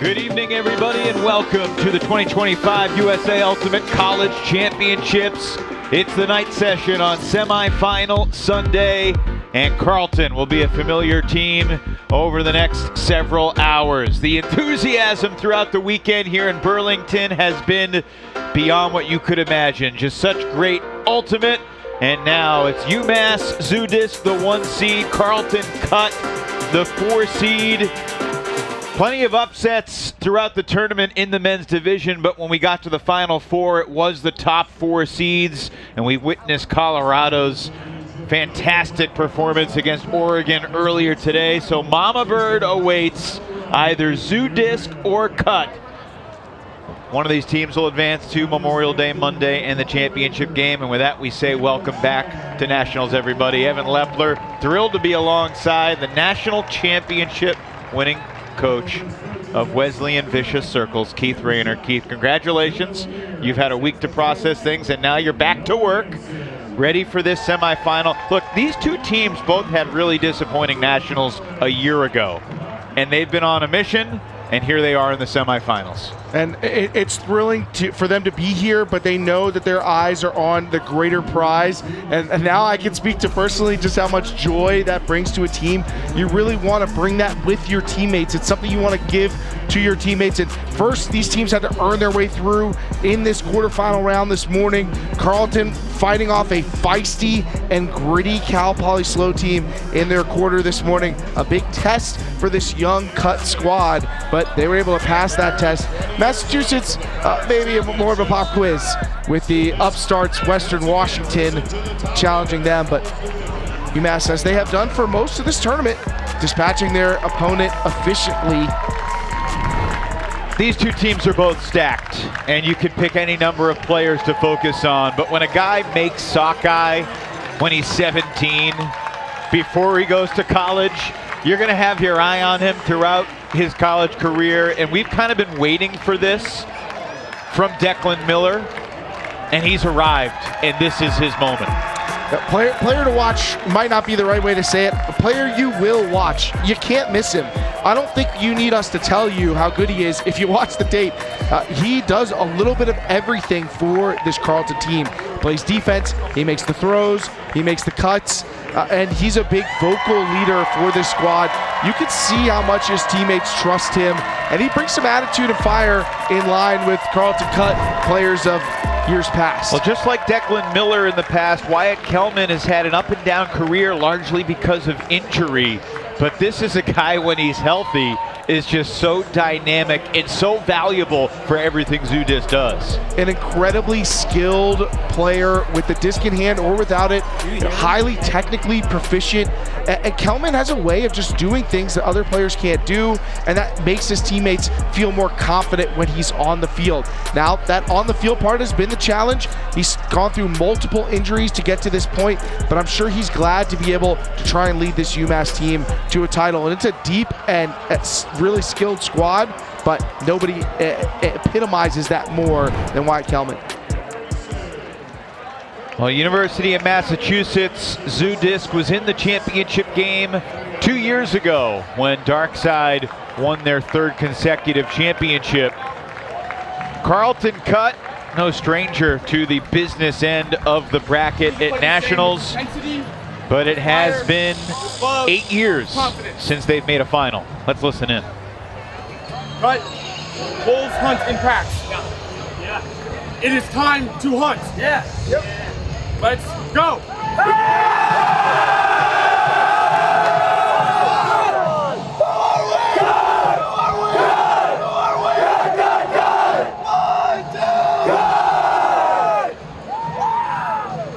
Good evening, everybody, and welcome to the 2025 USA Ultimate College Championships. It's the night session on semifinal Sunday, and Carlton will be a familiar team over the next several hours. The enthusiasm throughout the weekend here in Burlington has been beyond what you could imagine. Just such great ultimate, and now it's UMass Zoodisc, the 1 seed, Carleton cut, the 4 seed. Plenty of upsets throughout the tournament in the men's division, but when we got to the Final Four, it was the top 4 seeds, and we witnessed Colorado's fantastic performance against Oregon earlier today. So Mama Bird awaits either Zoodisc or cut. One of these teams will advance to Memorial Day Monday and the championship game, and with that we say welcome back to Nationals, everybody. Evan Lepler, thrilled to be alongside the national championship winning coach of Wesleyan Vicious Circles, Keith Rayner. Keith, congratulations. You've had a week to process things, and now you're back to work, ready for this semifinal. Look, these two teams both had really disappointing nationals a year ago, and they've been on a mission, and here they are in the semifinals. And it's thrilling for them to be here, but they know that their eyes are on the greater prize. And now I can speak to personally just how much joy that brings to a team. You really want to bring that with your teammates. It's something you want to give to your teammates. And first, these teams had to earn their way through in this quarterfinal round this morning. Carleton fighting off a feisty and gritty Cal Poly SLO team in their quarter this morning. A big test for this young cut squad, but they were able to pass that test. Massachusetts, maybe more of a pop quiz with the upstarts Western Washington challenging them, but UMass, as they have done for most of this tournament, dispatching their opponent efficiently. These two teams are both stacked, and you can pick any number of players to focus on, but when a guy makes sockeye when he's 17, before he goes to college, you're going to have your eye on him throughout his college career, and we've kind of been waiting for this from Declan Miller, and he's arrived, and this is his moment. Player to watch might not be the right way to say it. A player you will watch. You can't miss him. I don't think you need us to tell you how good he is. If you watch the tape, he does a little bit of everything for this Carleton team. He plays defense, he makes the throws, he makes the cuts, and he's a big vocal leader for this squad. You can see how much his teammates trust him, and he brings some attitude and fire in line with Carleton cut players of years past. Well, just like Declan Miller in the past, Wyatt Kelman has had an up and down career largely because of injury, but this is a guy when he's healthy is just so dynamic and so valuable for everything Zoodisc does. An incredibly skilled player with the disc in hand or without it, highly technically proficient, and Kelman has a way of just doing things that other players can't do, and that makes his teammates feel more confident when he's on the field. Now, that on the field part has been the challenge. He's gone through multiple injuries to get to this point, but I'm sure he's glad to be able to try and lead this UMass team to a title. And it's a deep and really skilled squad, but nobody epitomizes that more than Wyatt Kelman. Well, University of Massachusetts, Zoodisc was in the championship game 2 years ago when Darkside won their 3rd consecutive championship. Carleton cut, no stranger to the business end of the bracket at Nationals, but it has been 8 years since they've made a final. Let's listen in. Right. Wolves hunt in packs. Yeah. It is time to hunt. Yeah. Yep. Let's go.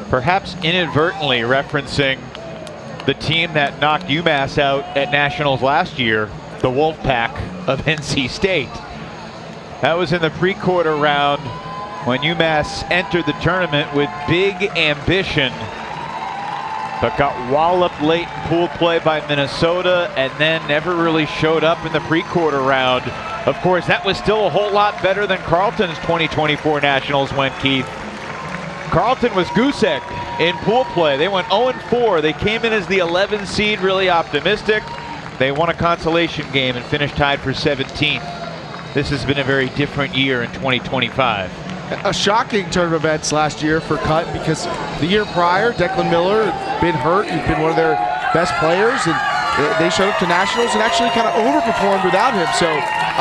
Perhaps inadvertently referencing the team that knocked UMass out at Nationals last year, the Wolfpack of NC State. That was in the pre-quarter round when UMass entered the tournament with big ambition, but got walloped late in pool play by Minnesota and then never really showed up in the pre-quarter round. Of course, that was still a whole lot better than Carleton's 2024 Nationals went, Keith. Carleton was goose egg in pool play. They went 0-4. They came in as the 11 seed, really optimistic. They won a consolation game and finished tied for 17th. this has been a very different year in 2025. A shocking turn of events last year for Cut, because the year prior, Declan Miller had been hurt. He'd been one of their best players, and they showed up to Nationals and actually kind of overperformed without him. So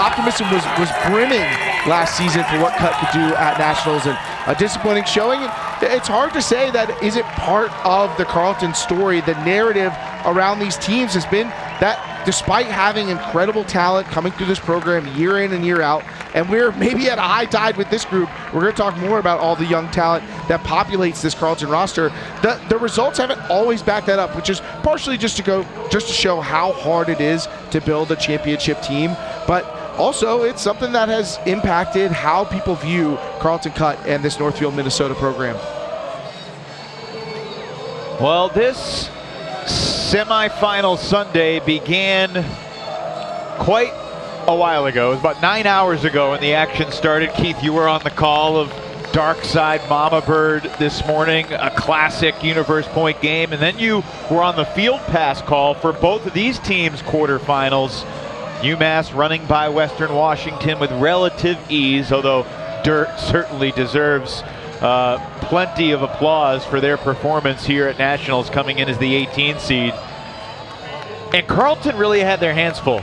optimism was brimming last season for what Cut could do at Nationals, and a disappointing showing. It's hard to say that isn't part of the Carleton story. The narrative around these teams has been that despite having incredible talent coming through this program year in and year out, and we're maybe at a high tide with this group, we're going to talk more about all the young talent that populates this Carleton roster, the results haven't always backed that up, which is partially just to show how hard it is to build a championship team, but also it's something that has impacted how people view Carleton Cut and this Northfield, Minnesota program. Well, this semifinal Sunday began quite a while ago. It was about 9 hours ago when the action started. Keith, you were on the call of Dark Side Mama Bird this morning, a classic Universe Point game, and then you were on the Field Pass call for both of these teams' quarterfinals. UMass running by Western Washington with relative ease, although Dirt certainly deserves plenty of applause for their performance here at Nationals, coming in as the 18 seed. And Carleton really had their hands full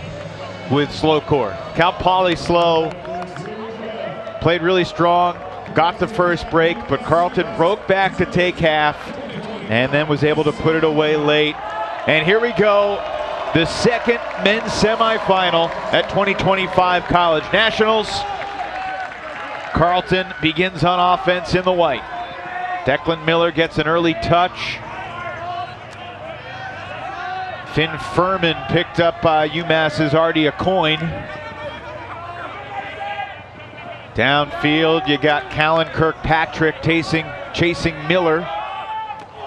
with slow core. Cal Poly slow, played really strong, got the first break, but Carleton broke back to take half and then was able to put it away late. And here we go, the second men's semifinal at 2025 College Nationals. Carleton begins on offense in the white. Declan Miller gets an early touch. Finn Furman picked up by UMass's Artie Acoin. Downfield, you got Callan Kirkpatrick chasing Miller.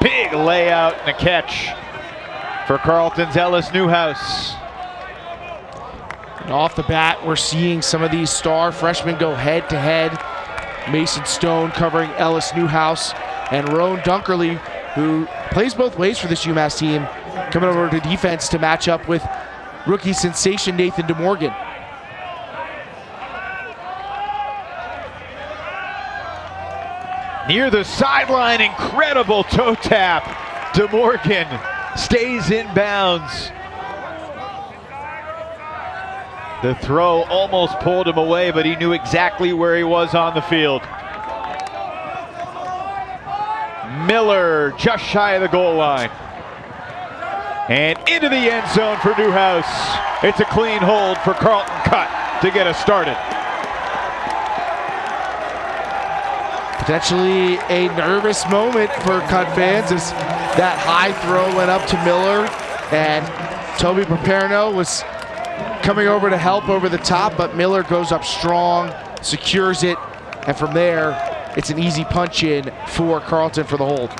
Big layout and a catch for Carleton's Ellis Newhouse. And off the bat, we're seeing some of these star freshmen go head to head. Mason Stone covering Ellis Newhouse, and Roan Dunkerley, who plays both ways for this UMass team, coming over to defense to match up with rookie sensation Nathan DeMorgan. Near the sideline, incredible toe tap. DeMorgan stays in bounds. The throw almost pulled him away, but he knew exactly where he was on the field. Miller just shy of the goal line. And into the end zone for Newhouse. It's a clean hold for Carleton Cut to get us started. Potentially a nervous moment for Cut fans as that high throw went up to Miller, and Toby Paperno was coming over to help over the top, but Miller goes up strong, secures it, and from there, it's an easy punch in for Carleton for the hold.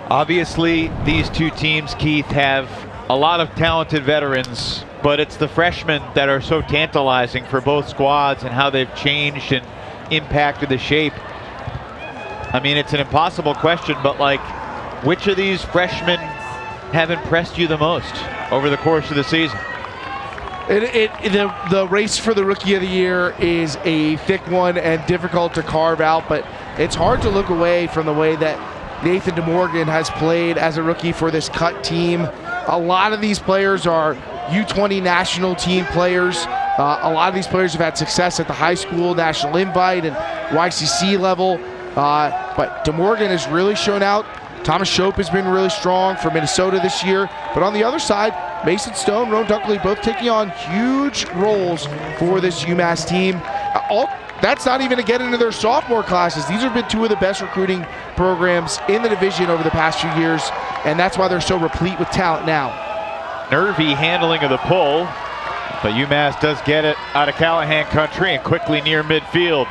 Obviously, these two teams, Keith, have a lot of talented veterans, but it's the freshmen that are so tantalizing for both squads and how they've changed and impacted the shape. I mean, it's an impossible question, but like, which of these freshmen have impressed you the most over the course of the season? The race for the Rookie of the Year is a thick one and difficult to carve out, but it's hard to look away from the way that Nathan DeMorgan has played as a rookie for this Cut team. A lot of these players are U20 national team players. A lot of these players have had success at the high school, national invite, and YCC level. But DeMorgan has really shown out. Thomas Shope has been really strong for Minnesota this year. But on the other side, Mason Stone, Roan Dunkerley, both taking on huge roles for this UMass team. That's not even to get into their sophomore classes. These have been two of the best recruiting programs in the division over the past few years, and that's why they're so replete with talent now. Nervy handling of the pull, but UMass does get it out of Callahan country and quickly near midfield.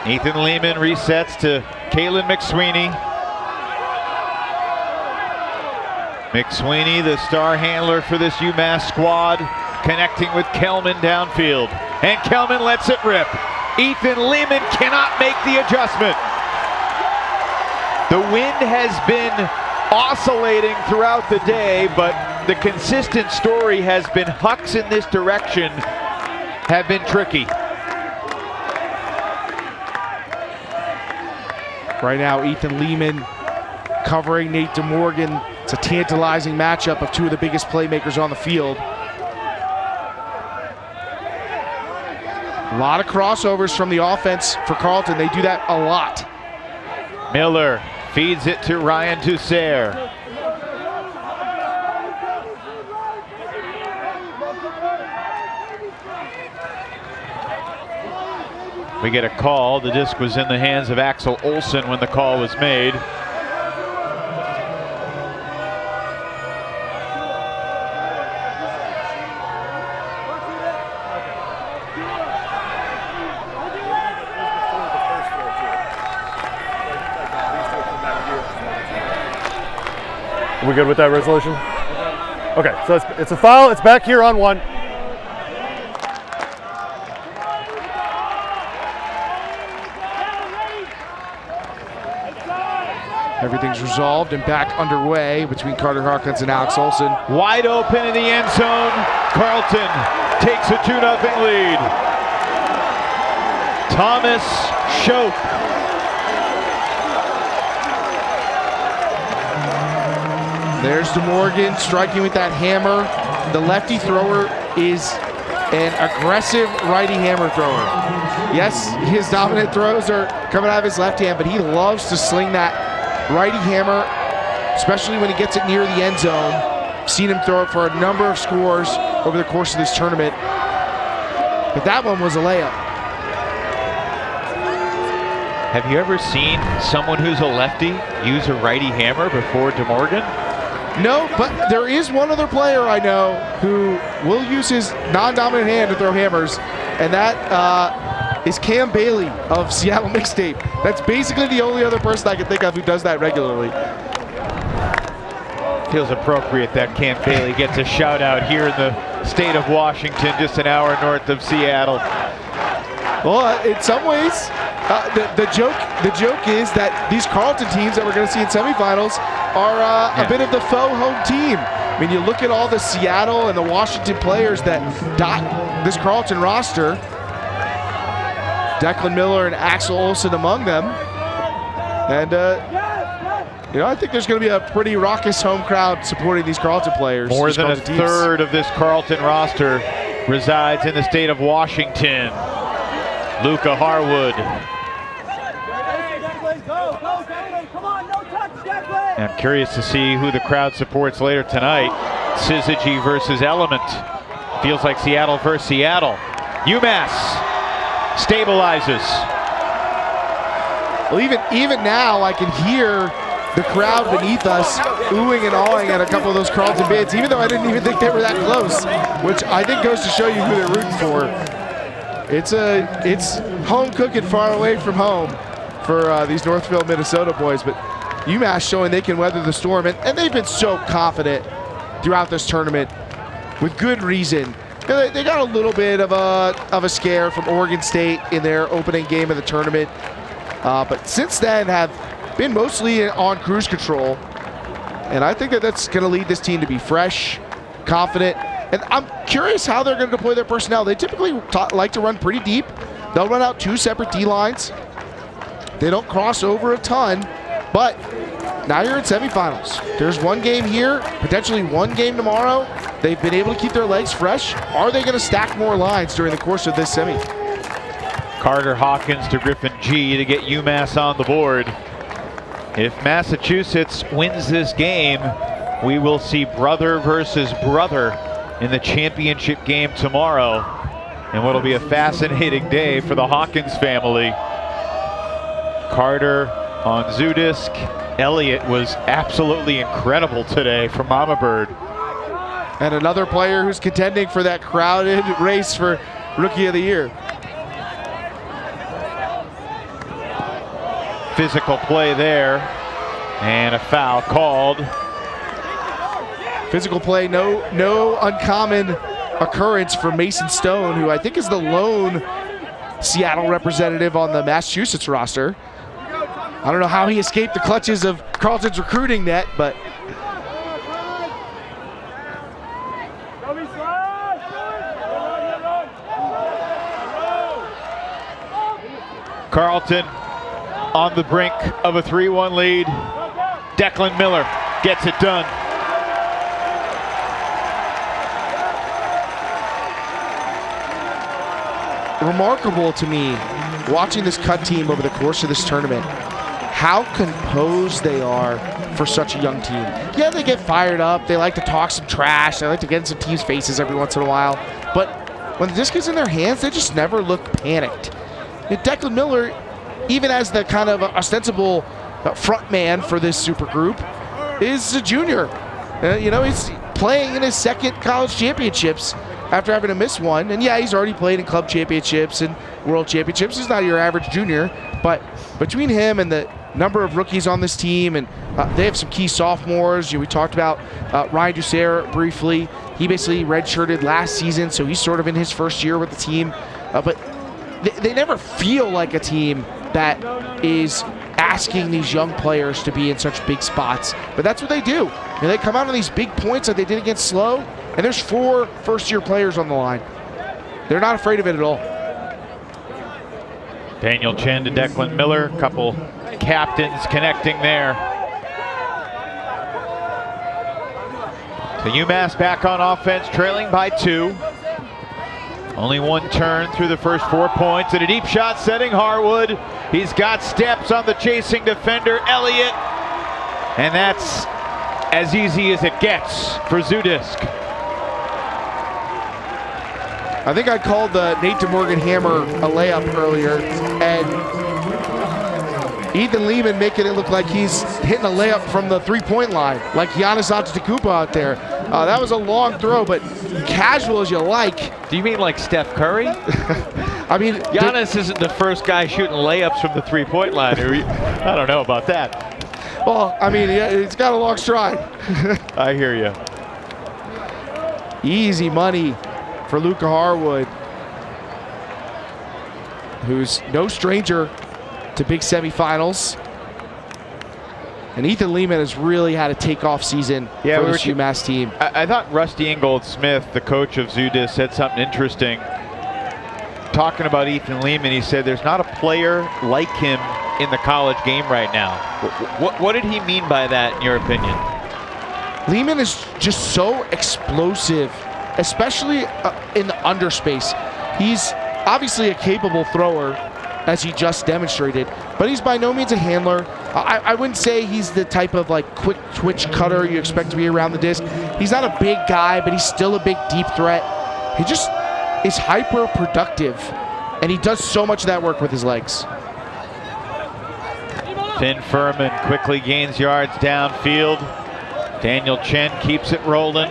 Ethan Lehman resets to Kalen McSweeney. McSweeney, the star handler for this UMass squad, connecting with Kelman downfield. And Kelman lets it rip. Ethan Lehman cannot make the adjustment. The wind has been oscillating throughout the day, but the consistent story has been Hucks in this direction have been tricky. Right now, Ethan Lehman covering Nate DeMorgan. It's a tantalizing matchup of two of the biggest playmakers on the field. A lot of crossovers from the offense for Carleton. They do that a lot. Miller feeds it to Ryan Toussaint. We get a call. The disc was in the hands of Axel Olsen when the call was made. We good with that resolution? Okay, so it's a foul. It's back here on 1. Everything's resolved and back underway between Carter Hawkins and Alex Olsen. Wide open in the end zone. Carleton takes a 2-0 lead. Thomas Shope. There's DeMorgan striking with that hammer. The lefty thrower is an aggressive righty hammer thrower. Yes, his dominant throws are coming out of his left hand, but he loves to sling that righty hammer, especially when he gets it near the end zone. I've seen him throw it for a number of scores over the course of this tournament, but that one was a layup. Have you ever seen someone who's a lefty use a righty hammer before DeMorgan? No, but there is one other player I know who will use his non-dominant hand to throw hammers, and that is Cam Bailey of Seattle Mixtape. That's basically the only other person I can think of who does that regularly. Feels appropriate that Cam Bailey gets a shout out here in the state of Washington, just an hour north of Seattle. Well, in some ways, the joke is that these Carleton teams that we're going to see in semifinals are a bit of the faux home team. I mean, you look at all the Seattle and the Washington players that dot this Carleton roster. Declan Miller and Axel Olsen among them. And, I think there's going to be a pretty raucous home crowd supporting these Carleton players. More than a third of this Carleton roster resides in the state of Washington. Luca Harwood. I'm curious to see who the crowd supports later tonight. Syzygy versus Element. Feels like Seattle versus Seattle. UMass stabilizes. Well, even now I can hear the crowd beneath us oohing and awing at a couple of those Carleton bids, even though I didn't even think they were that close, which I think goes to show you who they're rooting for. It's home cooking far away from home for these Northville, Minnesota boys, but UMass showing they can weather the storm, and they've been so confident throughout this tournament with good reason. They got a little bit of a scare from Oregon State in their opening game of the tournament, but since then have been mostly on cruise control, and I think that's going to lead this team to be fresh, confident, and I'm curious how they're going to deploy their personnel. They typically like to run pretty deep. They'll run out 2 separate D-lines. They don't cross over a ton, but now you're in semifinals. There's one game here, potentially one game tomorrow. They've been able to keep their legs fresh. Are they going to stack more lines during the course of this semi? Carter Hawkins to Griffin G to get UMass on the board. If Massachusetts wins this game, we will see brother versus brother in the championship game tomorrow, and what'll be a fascinating day for the Hawkins family. Carter on Zoodisc. Elliott was absolutely incredible today for Mama Bird. And another player who's contending for that crowded race for Rookie of the Year. Physical play there, and a foul called. Physical play, no uncommon occurrence for Mason Stone, who I think is the lone Seattle representative on the Massachusetts roster. I don't know how he escaped the clutches of Carleton's recruiting net, but Carlton on the brink of a 3-1 lead. Declan Miller gets it done. Remarkable to me, watching this cut team over the course of this tournament, how composed they are for such a young team. Yeah, they get fired up. They like to talk some trash. They like to get in some teams' faces every once in a while. But when the disc is in their hands, they just never look panicked. And Declan Miller, even as the kind of ostensible front man for this super group, is a junior. He's playing in his second college championships after having to miss one. And yeah, he's already played in club championships and world championships. He's not your average junior. But between him and the number of rookies on this team, and they have some key sophomores. We talked about Ryan Dussert briefly. He basically redshirted last season, so he's sort of in his first year with the team. But they never feel like a team that is asking these young players to be in such big spots. But that's what they do. They come out on these big points like they did against Slow, and there's 4 first-year players on the line. They're not afraid of it at all. Daniel Chen to Declan Miller, couple captains connecting there. So UMass back on offense, trailing by 2. Only one turn through the first 4 points, and a deep shot setting Harwood. He's got steps on the chasing defender, Elliott. And that's as easy as it gets for Zoodisc. I think I called the Nate DeMorgan hammer a layup earlier, and Ethan Lehman making it look like he's hitting a layup from the three-point line, like Giannis Antetokounmpo out there. That was a long throw, but casual as you like. Do you mean like Steph Curry? I mean, Giannis isn't the first guy shooting layups from the three-point line. I don't know about that. Well, I mean, it's got a long stride. I hear you. Easy money for Luka Harwood, who's no stranger to big semifinals. And Ethan Lehman has really had a takeoff season for this UMass team. I thought Rusty Ingold-Smith, the coach of Zoodisc, said something interesting. Talking about Ethan Lehman, he said there's not a player like him in the college game right now. What did he mean by that, in your opinion? Lehman is just so explosive, especially in the underspace. He's obviously a capable thrower, as he just demonstrated, but he's by no means a handler. I wouldn't say he's the type of like quick twitch cutter you expect to be around the disc. He's not a big guy, but he's still a big deep threat. He just is hyper productive, and he does so much of that work with his legs. Finn Furman quickly gains yards downfield. Daniel Chen keeps it rolling.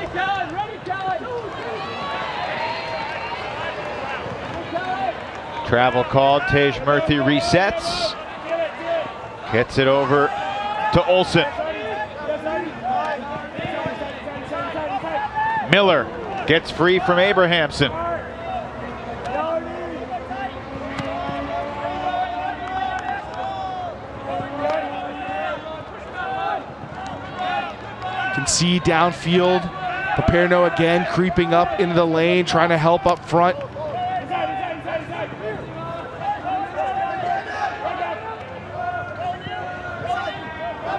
Travel called. Tej Murthy resets. Gets it over to Olsen. Miller gets free from Abrahamson. Can see downfield. Paperno again creeping up into the lane, trying to help up front.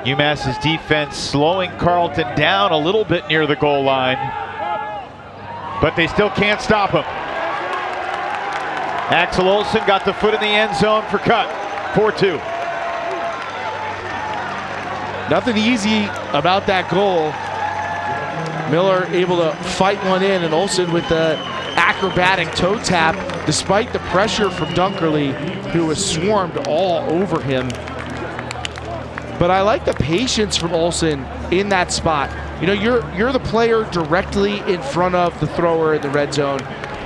UMass's defense slowing Carleton down a little bit near the goal line, but they still can't stop him. Axel Olsen got the foot in the end zone for cut. 4-2. Nothing easy about that goal. Miller able to fight one in, and Olsen with the acrobatic toe tap despite the pressure from Dunkerley, who was swarmed all over him. But I like the patience from Olsen in that spot. You know, you're the player directly in front of the thrower in the red zone.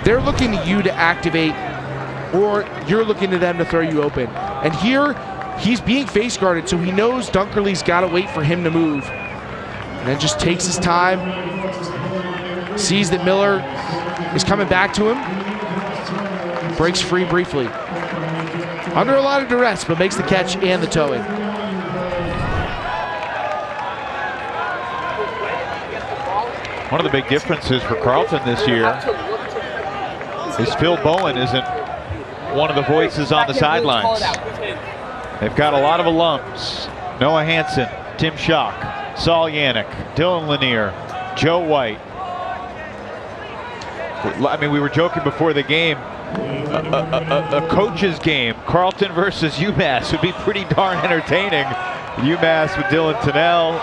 They're looking to you to activate, or you're looking to them to throw you open. And here, he's being face guarded, so he knows Dunkerley's got to wait for him to move. And then just takes his time, sees that Miller is coming back to him, breaks free briefly. Under a lot of duress, but makes the catch and the towing. One of the big differences for Carlton this year is Phil Bowen isn't one of the voices on the sidelines. They've got a lot of alums. Noah Hansen, Tim Schock, Saul Yannick, Dylan Lanier, Joe White. I mean, we were joking before the game. A coach's game, Carleton versus UMass, would be pretty darn entertaining. UMass with Dylan Tennell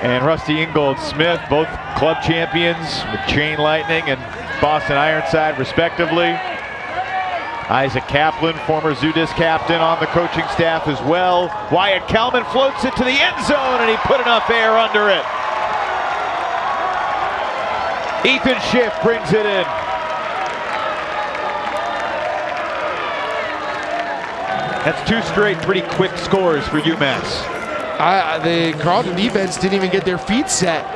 and Rusty Ingold Smith, both club champions with Chain Lightning and Boston Ironside respectively. Isaac Kaplan, former Zoodisc captain, on the coaching staff as well. Wyatt Kalman floats it to the end zone and he put enough air under it. Ethan Schiff brings it in. That's 2 straight pretty quick scores for UMass. The Carleton defense didn't even get their feet set.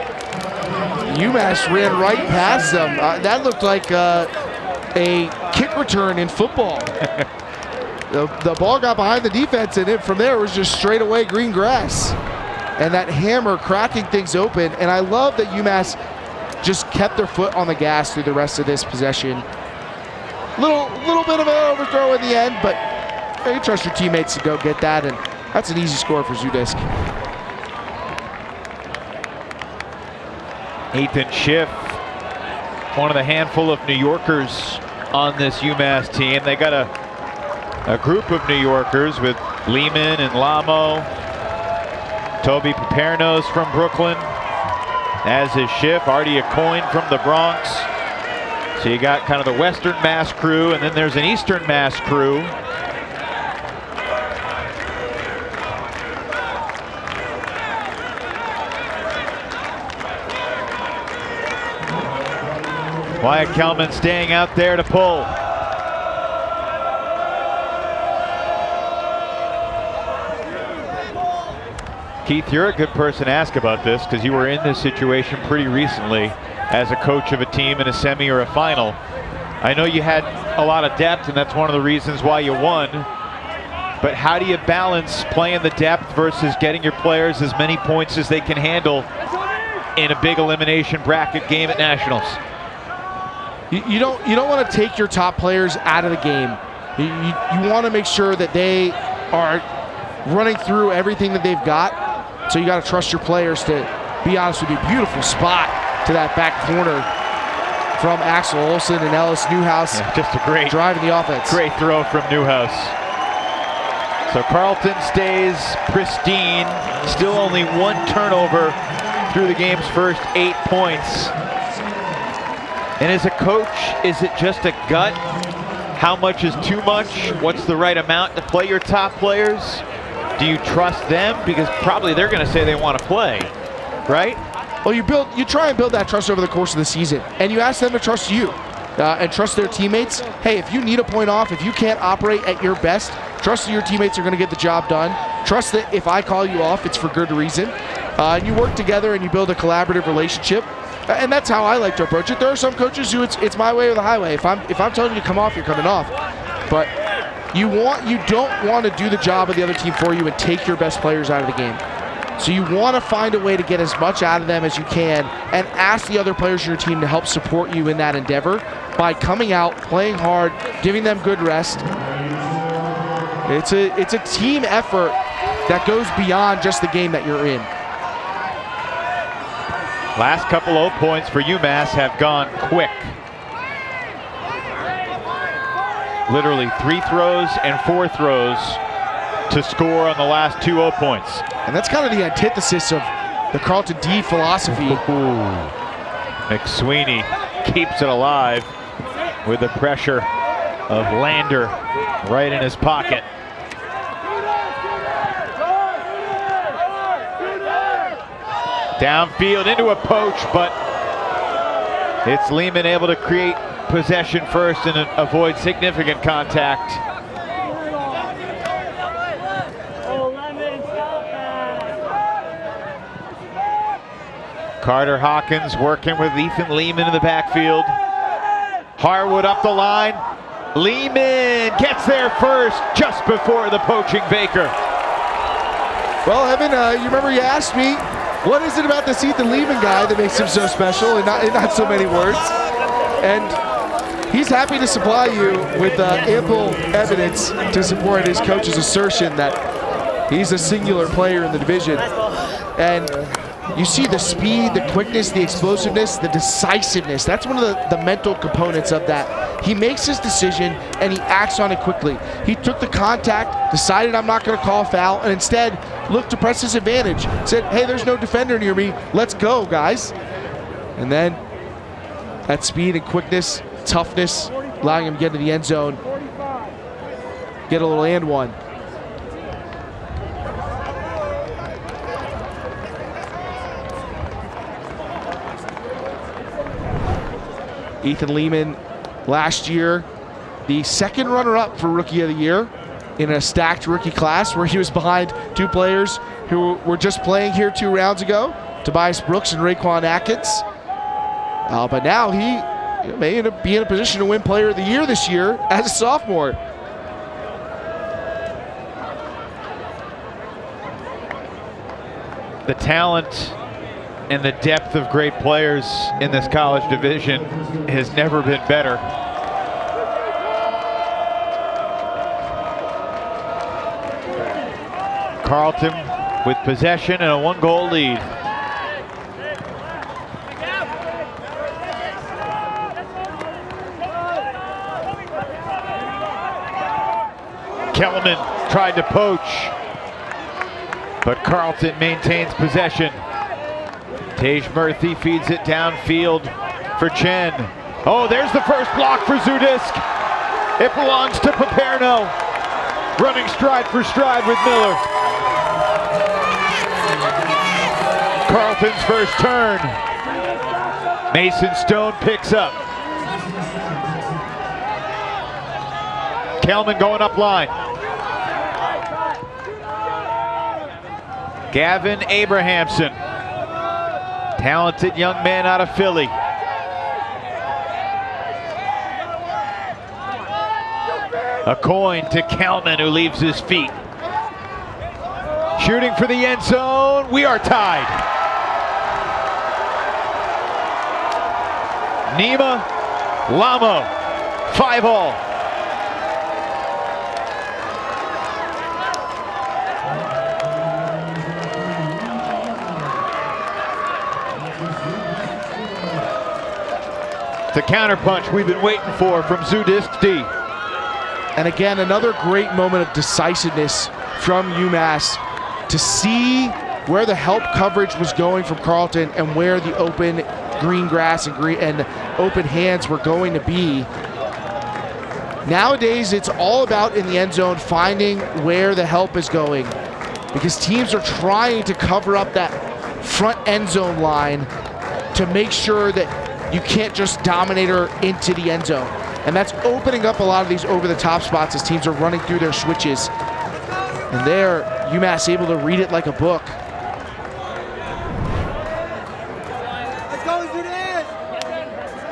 UMass ran right past them. That looked like a kick return in football. The ball got behind the defense, and from there it was just straight away green grass. And that hammer cracking things open. And I love that UMass just kept their foot on the gas through the rest of this possession. Little bit of an overthrow in the end, but you trust your teammates to go get that, and that's an easy score for Zoodisc. Ethan Schiff, one of the handful of New Yorkers on this UMass team. They got a group of New Yorkers with Lehman and Lamo. Toby Papernos from Brooklyn, as is Schiff. Artie Acoin from the Bronx. So you got kind of the Western Mass crew, and then there's an Eastern Mass crew. Wyatt Kalman staying out there to pull. Keith, you're a good person to ask about this because you were in this situation pretty recently as a coach of a team in a semi or a final. I know you had a lot of depth, and that's one of the reasons why you won. But how do you balance playing the depth versus getting your players as many points as they can handle in a big elimination bracket game at Nationals? You don't want to take your top players out of the game. You want to make sure that they are running through everything that they've got. So you got to trust your players to be honest with you. Beautiful spot to that back corner from Axel Olsen and Ellis Newhouse. Yeah, just a great driving the offense. Great throw from Newhouse. So Carleton stays pristine. Still only 1 turnover through the game's first 8 points. And as a coach, is it just a gut? How much is too much? What's the right amount to play your top players? Do you trust them? Because probably they're going to say they want to play, right? Well, you try and build that trust over the course of the season, and you ask them to trust you and trust their teammates. Hey, if you need a point off, if you can't operate at your best, trust that your teammates are going to get the job done. Trust that if I call you off, it's for good reason. And you work together and you build a collaborative relationship. And that's how I like to approach it. There are some coaches who it's my way or the highway. If I'm telling you to come off, you're coming off. But you don't want to do the job of the other team for you and take your best players out of the game. So you want to find a way to get as much out of them as you can and ask the other players in your team to help support you in that endeavor by coming out, playing hard, giving them good rest. It's a team effort that goes beyond just the game that you're in. Last couple of points for UMass have gone quick. Literally 3 throws and 4 throws to score on the last 2 0 points. And that's kind of the antithesis of the Carleton D philosophy. McSweeney keeps it alive with the pressure of Lander right in his pocket. Downfield into a poach, but it's Lehman able to create possession first and avoid significant contact. Carter Hawkins working with Ethan Lehman in the backfield. Harwood up the line. Lehman gets there first just before the poaching Baker. Well, Evan, you remember you asked me what is it about this Ethan Lehman guy that makes him so special in not so many words? And he's happy to supply you with ample evidence to support his coach's assertion that he's a singular player in the division. And you see the speed, the quickness, the explosiveness, the decisiveness. That's one of the mental components of that. He makes his decision and he acts on it quickly. He took the contact, decided I'm not going to call foul, and instead looked to press his advantage. Said, hey, there's no defender near me. Let's go, guys. And then that speed and quickness, toughness, allowing him to get into the end zone, get a little and one. Ethan Lehman, last year, the second runner-up for Rookie of the Year in a stacked rookie class where he was behind two players who were just playing here 2 rounds ago, Tobias Brooks and Raekwon Atkins. But now he may be in a position to win Player of the Year this year as a sophomore. The talent and the depth of great players in this college division has never been better. Carleton with possession and a 1-goal lead. Kelman tried to poach, but Carleton maintains possession. Tage Murphy feeds it downfield for Chen. Oh, there's the first block for Zoodisc. It belongs to Paperno. Running stride for stride with Miller. Carleton's first turn. Mason Stone picks up. Kelman going up line. Gavin Abrahamson. Talented young man out of Philly. A coin to Kelman, who leaves his feet. Shooting for the end zone. We are tied. Nima Lamo, 5-all. The counterpunch we've been waiting for from Zoodisc D. And again, another great moment of decisiveness from UMass to see where the help coverage was going from Carleton and where the open green grass and open hands were going to be. Nowadays, it's all about in the end zone finding where the help is going, because teams are trying to cover up that front end zone line to make sure that you can't just dominate her into the end zone. And that's opening up a lot of these over-the-top spots as teams are running through their switches. And there, UMass able to read it like a book.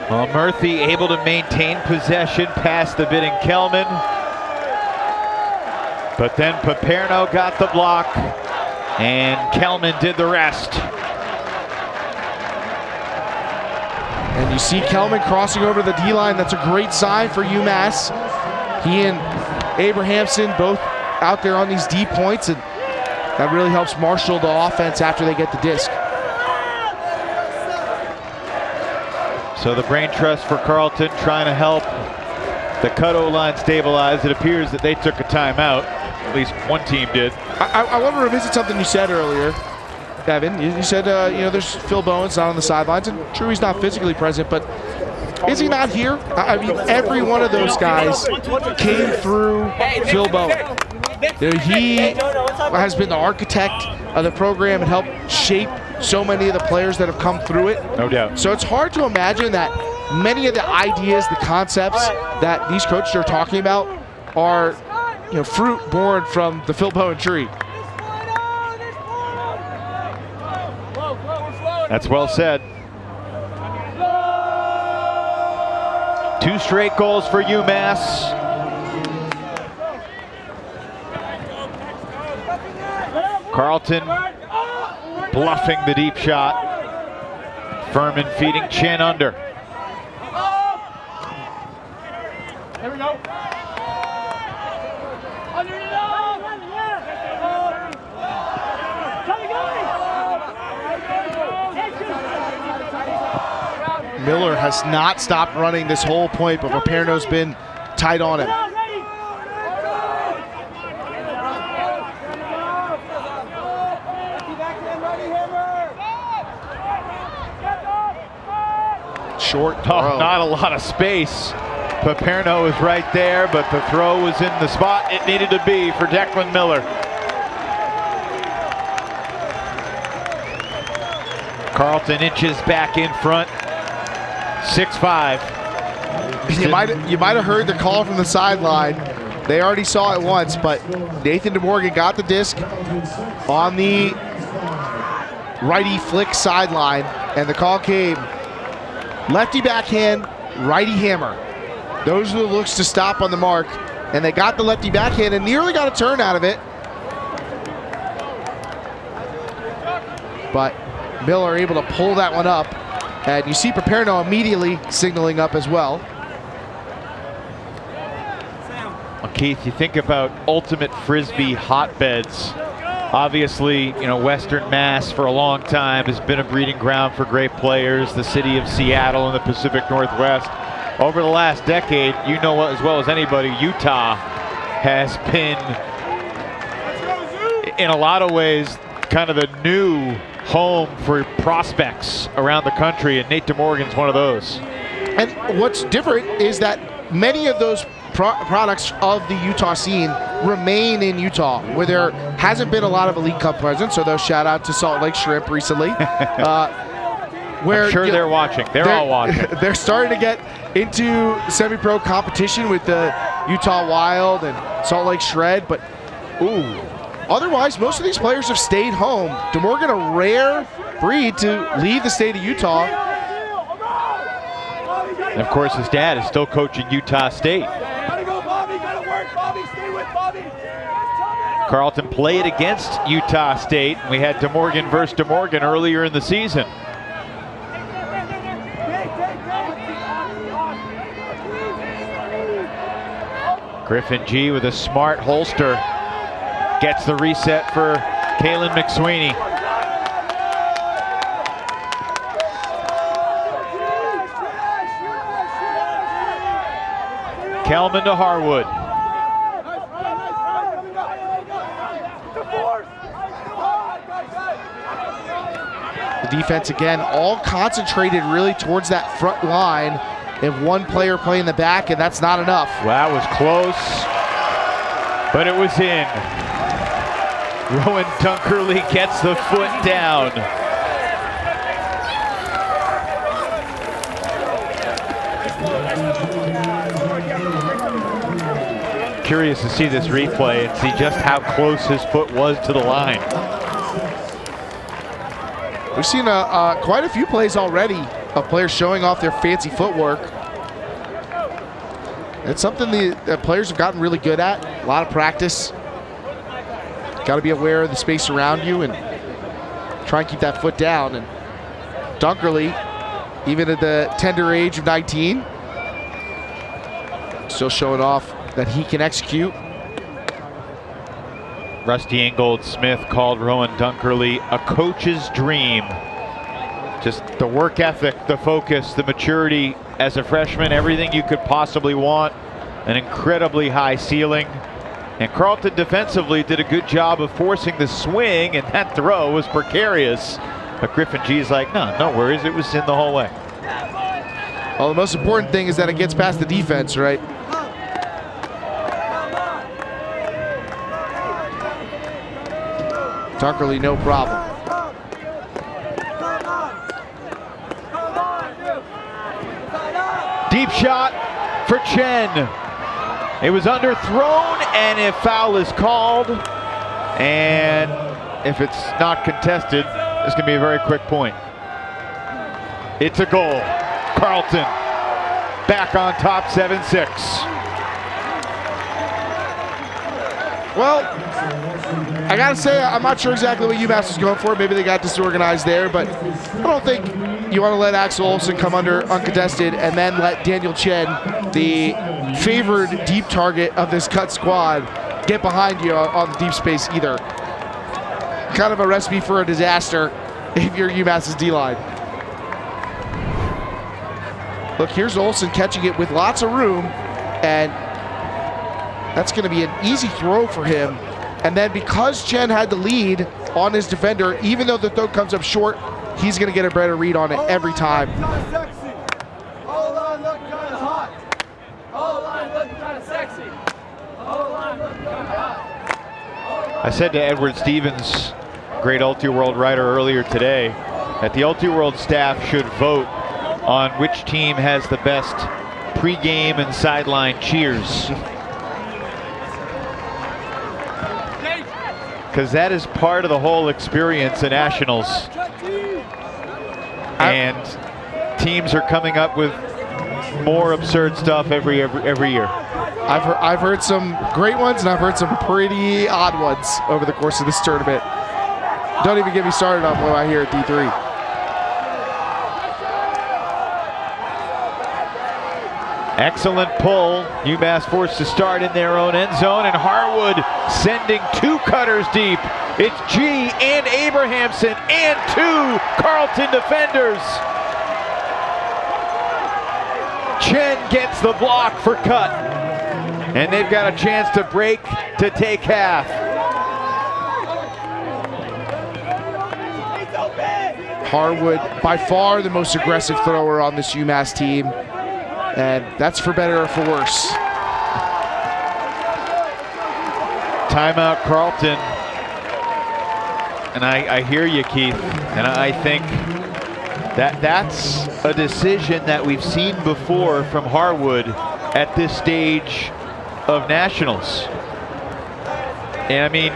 Well, Murphy able to maintain possession past the bidding Kelman. But then Paperno got the block, and Kelman did the rest. And you see Kelman crossing over the D-line. That's a great sign for UMass. He and Abrahamson both out there on these D points, and that really helps marshal the offense after they get the disc. So the brain trust for Carleton trying to help the cut-O line stabilize. It appears that they took a timeout. At least one team did. I want to revisit something you said earlier, Devin. You said, there's Phil Bowens not on the sidelines, and true, he's not physically present, but is he not here? I mean, every one of those guys came through Phil Bowen. He has been the architect of the program and helped shape so many of the players that have come through it. No doubt. So it's hard to imagine that many of the ideas, the concepts that these coaches are talking about are, fruit born from the Phil Bowen tree. That's well said. 2 straight goals for UMass. Carleton bluffing the deep shot. Furman feeding Chen under. Here we go. Miller has not stopped running this whole point, but Paperno's been tight on him. Short throw. Oh, not a lot of space. Paperno is right there, but the throw was in the spot it needed to be for Declan Miller. Carlton inches back in front, 6-5. You might have heard the call from the sideline. They already saw it once, but Nathan DeMorgan got the disc on the righty flick sideline, and the call came lefty backhand, righty hammer. Those are the looks to stop on the mark, and they got the lefty backhand and nearly got a turn out of it. But Miller able to pull that one up, and you see Paperno immediately signaling up as well. Well, Keith, you think about ultimate Frisbee hotbeds. Obviously, you know, Western Mass for a long time has been a breeding ground for great players. The city of Seattle in the Pacific Northwest. Over the last decade, you know as well as anybody, Utah has been, in a lot of ways, kind of a new home for prospects around the country, and Nate DeMorgan's one of those. And what's different is that many of those products of the Utah scene remain in Utah, where there hasn't been a lot of Elite Cup presence, so those shout out to Salt Lake Shrimp recently. Where I'm sure they're watching. They're all watching. They're starting to get into semi-pro competition with the Utah Wild and Salt Lake Shred, but otherwise, most of these players have stayed home. DeMorgan, a rare breed to leave the state of Utah. And of course, his dad is still coaching Utah State. Carlton played against Utah State. We had DeMorgan versus DeMorgan earlier in the season. Griffin G with a smart holster gets the reset for Kalen McSweeney. Kelman to Harwood. The defense again, all concentrated really towards that front line, and one player playing the back, and that's not enough. Well, that was close, but it was in. Rowan Dunkerley gets the foot down. Curious to see this replay and see just how close his foot was to the line. We've seen quite a few plays already of players showing off their fancy footwork. It's something the players have gotten really good at. A lot of practice. Got to be aware of the space around you and try and keep that foot down. And Dunkerley, even at the tender age of 19, still showing off that he can execute. Rusty Ingold Smith called Rowan Dunkerley a coach's dream. Just the work ethic, the focus, the maturity as a freshman, everything you could possibly want. An incredibly high ceiling. And Carlton defensively did a good job of forcing the swing, and that throw was precarious. But Griffin G's like, no worries, it was in the whole way. Well, the most important thing is that it gets past the defense, right? Dunkerley, no problem. Deep shot for Chen. It was underthrown, and a foul is called. And if it's not contested, it's going to be a very quick point. It's a goal. Carlton back on top, 7-6. Well, I gotta say, I'm not sure exactly what UMass was going for. Maybe they got disorganized there, but I don't think you want to let Axel Olsen come under uncontested and then let Daniel Chen, the favored deep target of this cut squad, get behind you on the deep space either. Kind of a recipe for a disaster if you're UMass's D-line. Look, here's Olsen catching it with lots of room, and that's going to be an easy throw for him. And then because Chen had the lead on his defender, even though the throw comes up short, he's going to get a better read on it every time. O-line looking kind of hot. O-line looking kind of sexy. O-line looking kind of hot. I said to Edward Stevens, great Ultiworld writer earlier today, that the Ultiworld staff should vote on which team has the best pregame and sideline cheers. Because that is part of the whole experience in Nationals. And teams are coming up with more absurd stuff every year. I've heard some great ones, and I've heard some pretty odd ones over the course of this tournament. Don't even get me started on what I hear at D3. Excellent pull. UMass forced to start in their own end zone, and Harwood sending two cutters deep. It's G and Abrahamson and two Carlton defenders. Chen gets the block for cut, and they've got a chance to break to take half. Harwood, by far the most aggressive thrower on this UMass team, and that's for better or for worse. Timeout Carlton. And I hear you, Keith, and I think that's a decision that we've seen before from Harwood at this stage of Nationals. And I mean,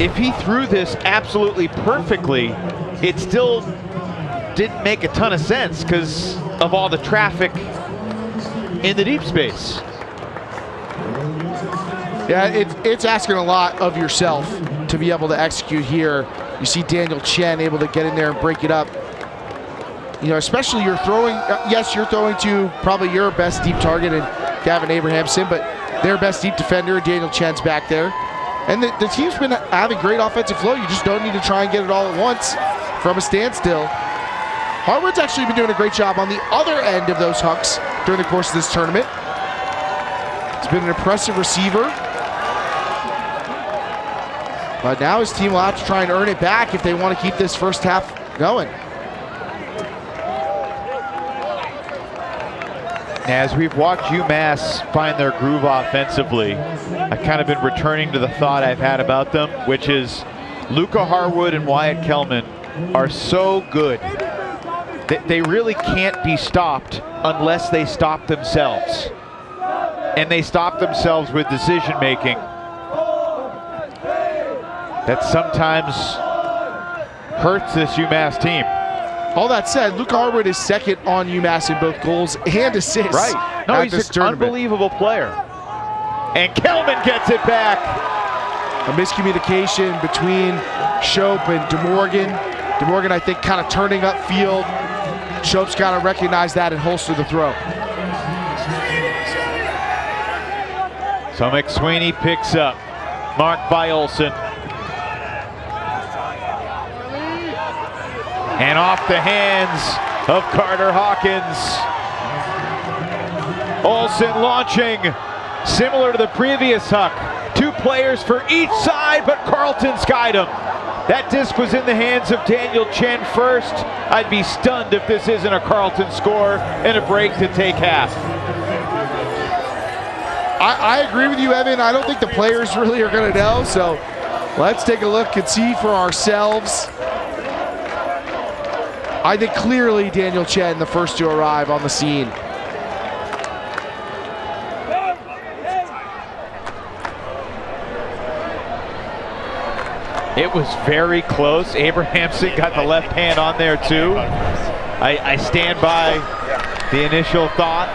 if he threw this absolutely perfectly, it still didn't make a ton of sense because of all the traffic in the deep space. Yeah, it's asking a lot of yourself to be able to execute here. You see Daniel Chen able to get in there and break it up. You know, especially you're throwing, yes, you're throwing to probably your best deep target in Gavin Abrahamson, but their best deep defender, Daniel Chen's back there. And the team's been having great offensive flow. You just don't need to try and get it all at once from a standstill. Harwood's actually been doing a great job on the other end of those hucks during the course of this tournament. He's been an impressive receiver. But now his team will have to try and earn it back if they want to keep this first half going. As we've watched UMass find their groove offensively, I've kind of been returning to the thought I've had about them, which is Luca Harwood and Wyatt Kellman are so good that they really can't be stopped unless they stop themselves. And they stop themselves with decision making that sometimes hurts this UMass team. All that said, Luke Harwood is second on UMass in both goals and assists. Right. No, he's an unbelievable player. And Kellman gets it back. A miscommunication between Shope and DeMorgan. DeMorgan, I think, kind of turning upfield. Shope's got to recognize that and holster the throw. So McSweeney picks up. Marked by Olsen. And off the hands of Carter Hawkins. Olsen launching, similar to the previous huck. Two players for each side, but Carlton skied him. That disc was in the hands of Daniel Chen first. I'd be stunned if this isn't a Carlton score and a break to take half. I agree with you, Evan. I don't think the players really are going to know, so let's take a look and see for ourselves. I think clearly Daniel Chen, the first to arrive on the scene. It was very close. Abrahamson got the left hand on there too. I stand by the initial thought.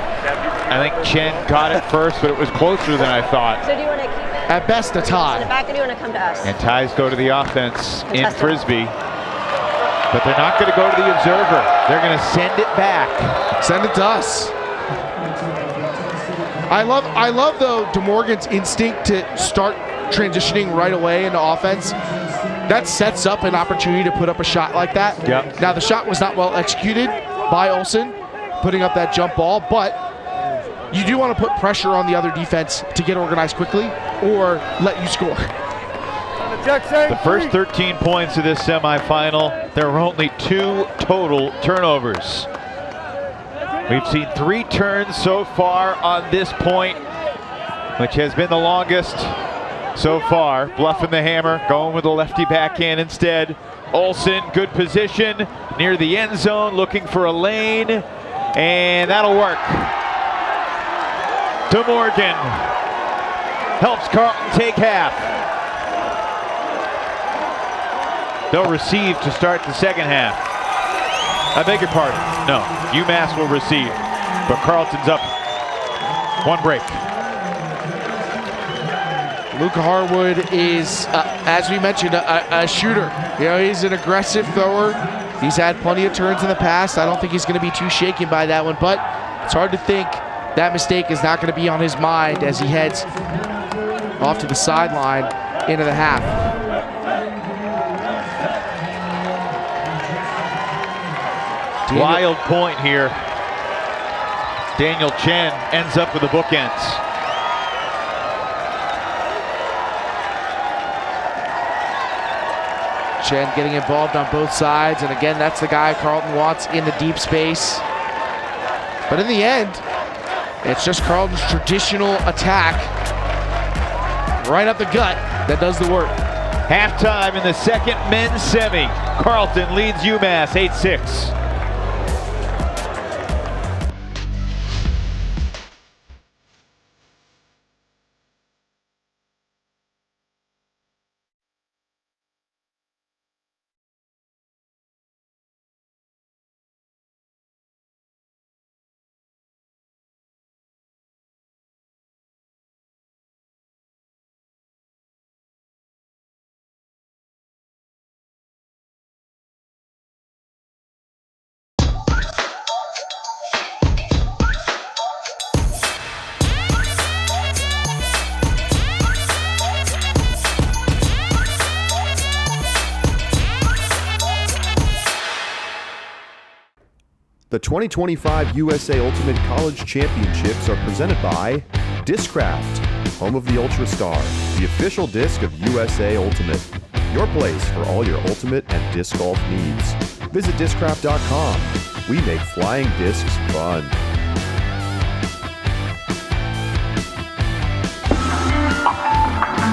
I think Chen got it first, but it was closer than I thought. So do you want to keep it At best, a in the tie. back, or do you want to come to us? And ties go to the offense in Contested. Frisbee. But they're not going to go to the observer. They're going to send it back. Send it to us. I love though DeMorgan's instinct to start transitioning right away into offense. That sets up an opportunity to put up a shot like that. Yep. Now the shot was not well executed by Olsen, putting up that jump ball, but you do want to put pressure on the other defense to get organized quickly or let you score. The first 13 points of this semifinal, there were only 2 total turnovers. We've seen 3 turns so far on this point, which has been the longest so far. Bluffing the hammer, going with the lefty backhand instead. Olsen, good position near the end zone, looking for a lane, and that'll work. DeMorgan helps Carlton take half. They'll receive to start the second half. I beg your pardon. No, UMass will receive, but Carlton's up 1 break. Luca Harwood is, as we mentioned, a shooter. You know, he's an aggressive thrower. He's had plenty of turns in the past. I don't think he's going to be too shaken by that one, but it's hard to think that mistake is not going to be on his mind as he heads off to the sideline into the half. Wild point here. Daniel Chen ends up with the bookends. Chen getting involved on both sides, and again, that's the guy Carlton wants in the deep space. But in the end, it's just Carlton's traditional attack right up the gut that does the work. Halftime in the second men's semi. Carlton leads UMass 8-6. The 2025 USA Ultimate College Championships are presented by Discraft, home of the Ultra Star, the official disc of USA Ultimate. Your place for all your ultimate and disc golf needs. Visit Discraft.com. We make flying discs fun.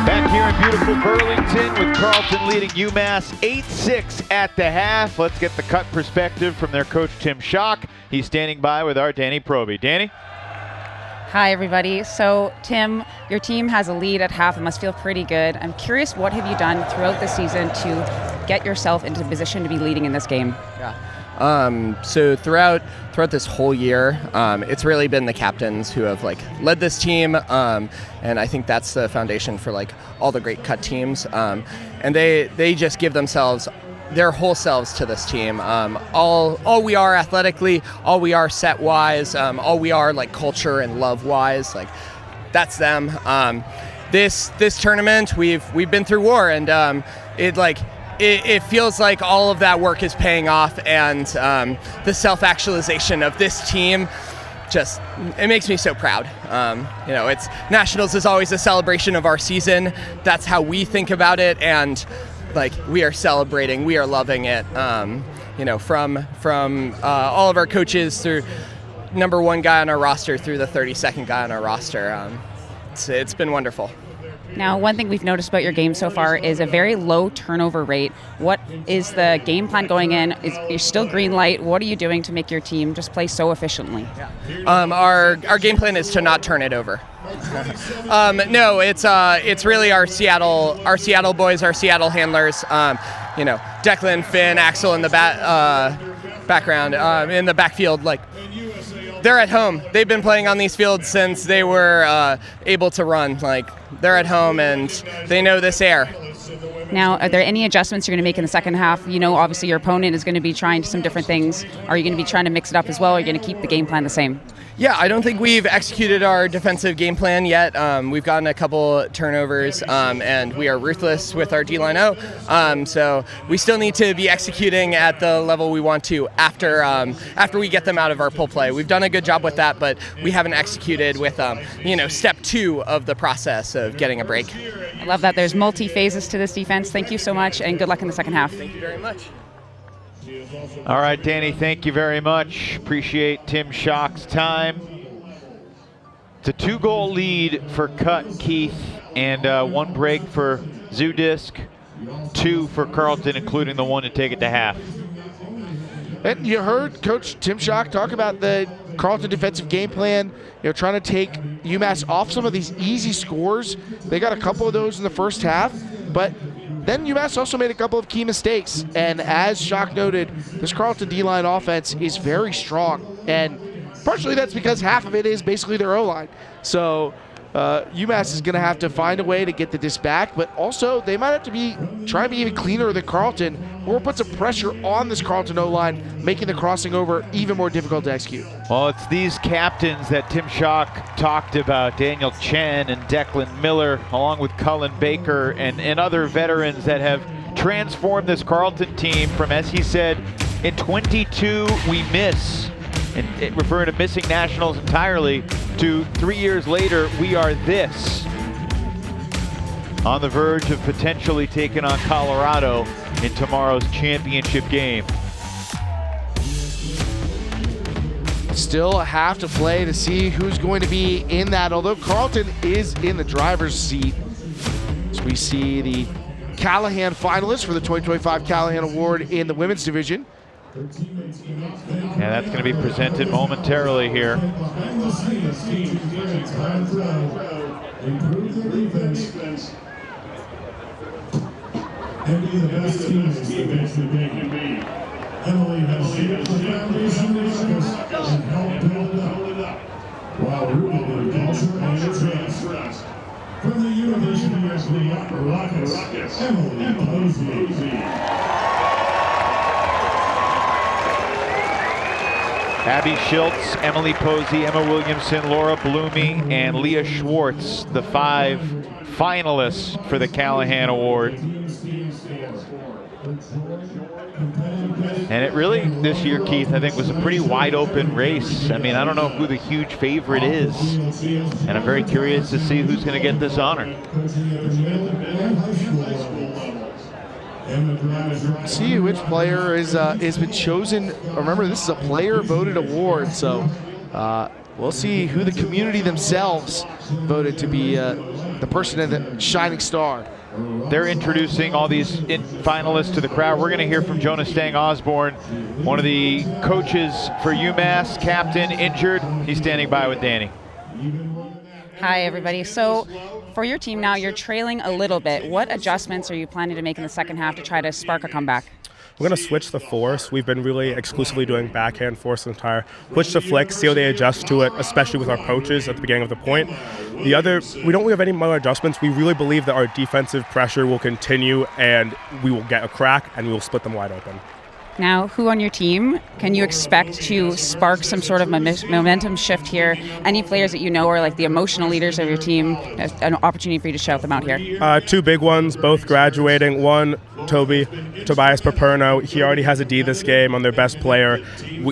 Back here in beautiful Burlington with Carlton leading UMass 8-6 at the half. Let's get the cut perspective from their coach, Tim Schock. He's standing by with our Danny Proby. Danny? Hi, everybody. So, Tim, your team has a lead at half. It must feel pretty good. I'm curious, what have you done throughout the season to get yourself into position to be leading in this game? So throughout this whole year, it's really been the captains who have led this team, and I think that's the foundation for all the great cut teams. And they just give themselves their whole selves to this team. All we are athletically, all we are set wise, all we are culture and love wise, that's them. This tournament we've been through war, and it feels like all of that work is paying off, and the self-actualization of this team it makes me so proud. It's Nationals is always a celebration of our season. That's how we think about it, and we are celebrating, we are loving it. From all of our coaches through number 1 guy on our roster through the 32nd guy on our roster. It's been wonderful. Now, one thing we've noticed about your game so far is a very low turnover rate. What is the game plan going in? You're still green light. What are you doing to make your team just play so efficiently? Our game plan is to not turn it over. No, it's really our Seattle boys, our Seattle handlers. Declan, Finn, Axel in the background, in the backfield. they're at home. They've been playing on these fields since they were able to run. Like, they're at home and they know this air. Now, are there any adjustments you're going to make in the second half? You know, obviously your opponent is going to be trying some different things. Are you going to be trying to mix it up as well, or are you going to keep the game plan the same? Yeah, I don't think we've executed our defensive game plan yet. We've gotten a couple turnovers, and we are ruthless with our D-line out. So we still need to be executing at the level we want to after we get them out of our pull play. We've done a good job with that, but we haven't executed with step 2 of the process of getting a break. I love that there's multi-phases to this defense. Thank you so much, and good luck in the second half. Thank you very much. All right, Danny, thank you very much. Appreciate Tim Schock's time. It's a 2-goal lead for Cut Keith, and 1 break for Zoodisc, 2 for Carleton, including the 1 to take it to half. And you heard Coach Tim Schock talk about the Carleton defensive game plan, trying to take UMass off some of these easy scores. They got a couple of those in the first half, but then UMass also made a couple of key mistakes. And as Schock noted, this Carleton D-line offense is very strong. And partially that's because half of it is basically their O-line. So UMass is going to have to find a way to get the disc back, but also they might have to try and be even cleaner than Carleton, or put some pressure on this Carleton O-line, making the crossing over even more difficult to execute. Well, it's these captains that Tim Schock talked about, Daniel Chen and Declan Miller, along with Cullen Baker and other veterans that have transformed this Carleton team from, as he said, in 22 we miss, and referring to missing nationals entirely, to 3 years later, we are this. On the verge of potentially taking on Colorado in tomorrow's championship game. Still a half to play to see who's going to be in that, although Carleton is in the driver's seat. As we see the Callahan finalists for the 2025 Callahan Award in the women's division. Yeah, that's going to be presented momentarily here. And be the best team defense that they can be. Emily has shaped the foundation and helped build it up, while rooted in culture and trust. From the University of the Rockets, Emily Posey. Abby Schultz, Emily Posey, Emma Williamson, Laura Bloomy, and Leah Schwartz, the 5 finalists for the Callahan Award. And it really, this year, Keith, I think was a pretty wide open race. I mean, I don't know who the huge favorite is, and I'm very curious to see who's going to get this honor. See which player has been chosen. Remember, this is a player-voted award, so we'll see who the community themselves voted to be the person in the shining star. They're introducing all these finalists to the crowd. We're going to hear from Jonas Stang Osborne, one of the coaches for UMass, captain, injured. He's standing by with Danny. Hi, everybody. So for your team now, you're trailing a little bit. What adjustments are you planning to make in the second half to try to spark a comeback? We're going to switch the force. We've been really exclusively doing backhand force the entire. Switch to flick, see how they adjust to it, especially with our approaches at the beginning of the point. We don't really have any more adjustments. We really believe that our defensive pressure will continue and we will get a crack and we will split them wide open. Now, who on your team can you expect to spark some sort of momentum shift here? Any players that you know are like the emotional leaders of your team? An opportunity for you to shout them out here. 2 big ones, both graduating. One, Tobias Paperno. He already has a D this game on their best player.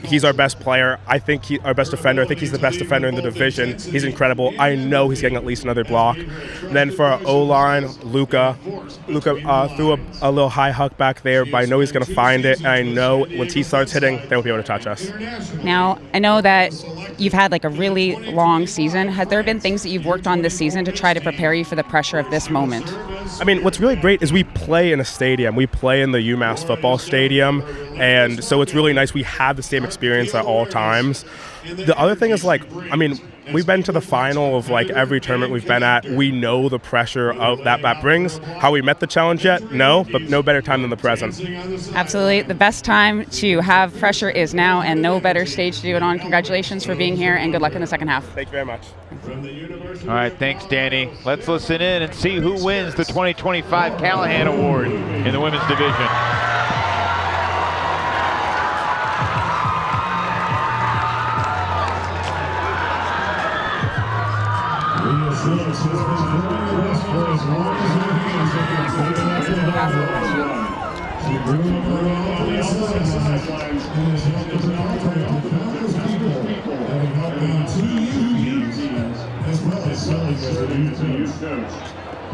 He's our best player. I think our best defender. I think he's the best defender in the division. He's incredible. I know he's getting at least another block. And then for our O-line, Luca threw a little high huck back there, but I know he's going to find it. And I know once he starts hitting, they won't be able to touch us. Now, I know that you've had like a really long season. Have there been things that you've worked on this season to try to prepare you for the pressure of this moment? I mean, what's really great is we play in a stadium. We play in the UMass football stadium, and so it's really nice. We have the same experience at all times. The other thing is, like, I mean, we've been to the final of like every tournament we've been at. We know the pressure of that brings. How we met the challenge yet? No, but no better time than the present. Absolutely. The best time to have pressure is now, and no better stage to do it on. Congratulations for being here, and good luck in the second half. Thank you very much. All right, thanks, Danny. Let's listen in and see who wins the 2025 Callahan Award in the women's division.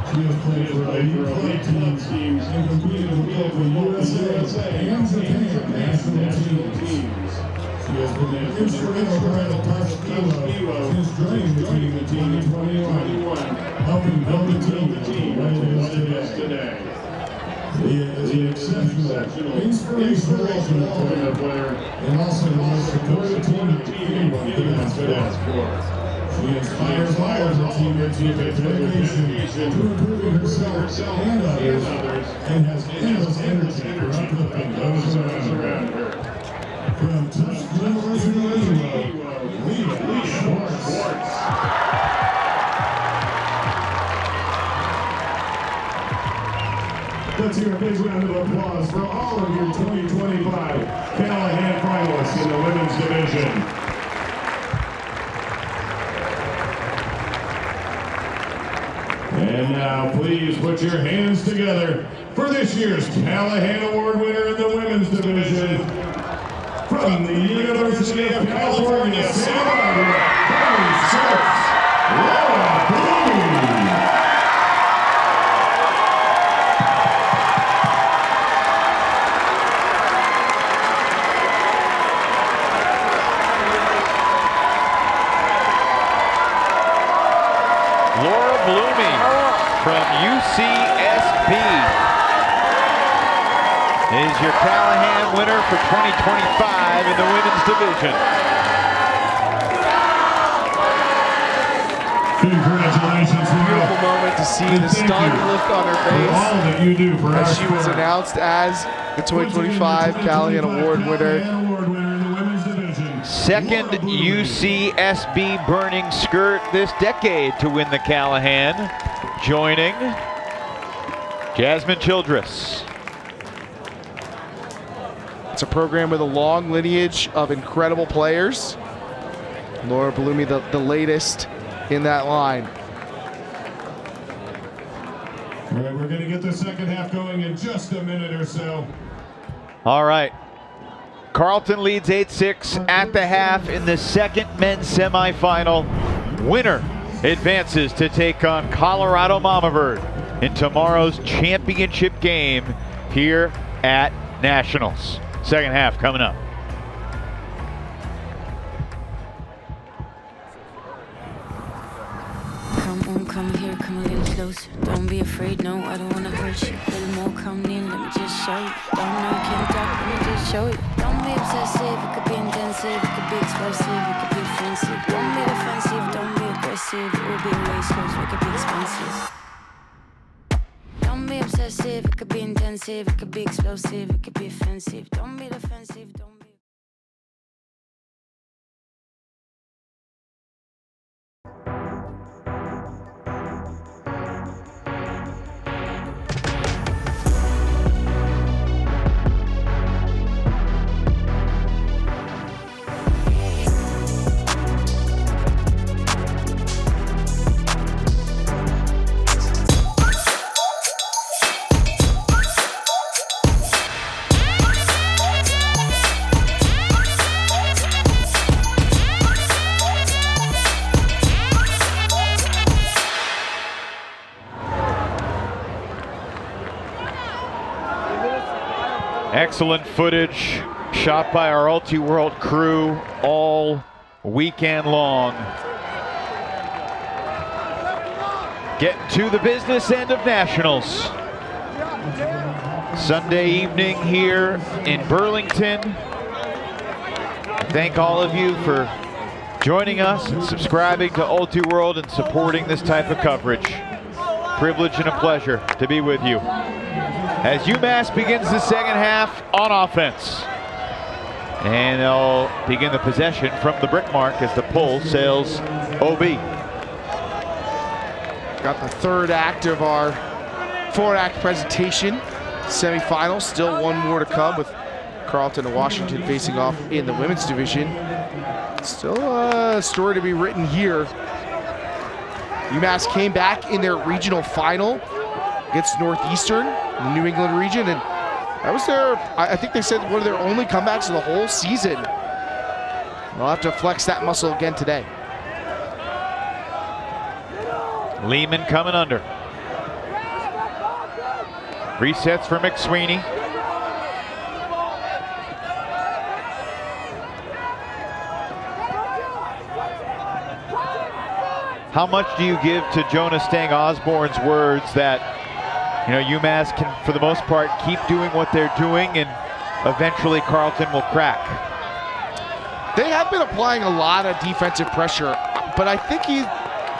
She has played for elite teams and competed with local USA and Japan national teams. She has been an instrumental part of since joining the team in 2021, helping build the team to what it is today. She is an exceptional, inspirational player and also the most supportive team anyone could ask for. She inspires all of her teammates with her dedication to improving herself and others, and has endless energy for uplifting those around her. From Tusk University, Leah Schwartz. Let's hear a big round of applause for all of your 2025 Callahan finalists in the women's division. And now, please put your hands together for this year's Callahan Award winner in the women's division. From the University of California, Santa Barbara, Laura Bloom. Laura Blooming from UCSB is your Callahan winner for 2025 in the women's division. Congratulations. Beautiful moment to see the stunned look on her face all that you do for as she was announced as the 2025 Callahan Award winner. Second UCSB burning skirt this decade to win the Callahan, joining Jasmine Childress. It's a program with a long lineage of incredible players. Laura Bloomy, the latest in that line. All right, we're going to get the second half going in just a minute or so. All right. Carlton leads 8-6 at the half in the second men's semifinal. Winner advances to take on Colorado Mama Bird in tomorrow's championship game here at Nationals. Second half coming up. Come here, come a little closer. Don't be afraid, no, I don't wanna hurt you. A little more, come in, let me just show you. Don't know, can't talk, let me just show you. Don't be obsessive, it could be intensive, it could be explosive, it could be offensive. Don't be defensive, don't be aggressive, it will be a waste, cause it could be expensive. Don't be obsessive, it could be intensive, it could be explosive, it could be offensive. Don't be defensive, don't be... Excellent footage shot by our Ultiworld crew all weekend long. Getting to the business end of nationals. Sunday evening here in Burlington. Thank all of you for joining us and subscribing to Ultiworld and supporting this type of coverage. Privilege and a pleasure to be with you. As UMass begins the second half on offense. And they'll begin the possession from the brick mark as the pull sails OB. Got the third act of our four-act presentation. Semifinal, still one more to come with Carleton and Washington facing off in the women's division. Still a story to be written here. UMass came back in their regional final against Northeastern in the New England region, and that was their, I think they said, one of their only comebacks of the whole season. They'll have to flex that muscle again today. Lehman coming under. Resets for McSweeney. How much do you give to Jonah Stang Osborne's words that, you know, UMass can, for the most part, keep doing what they're doing and eventually Carleton will crack? They have been applying a lot of defensive pressure, but I think he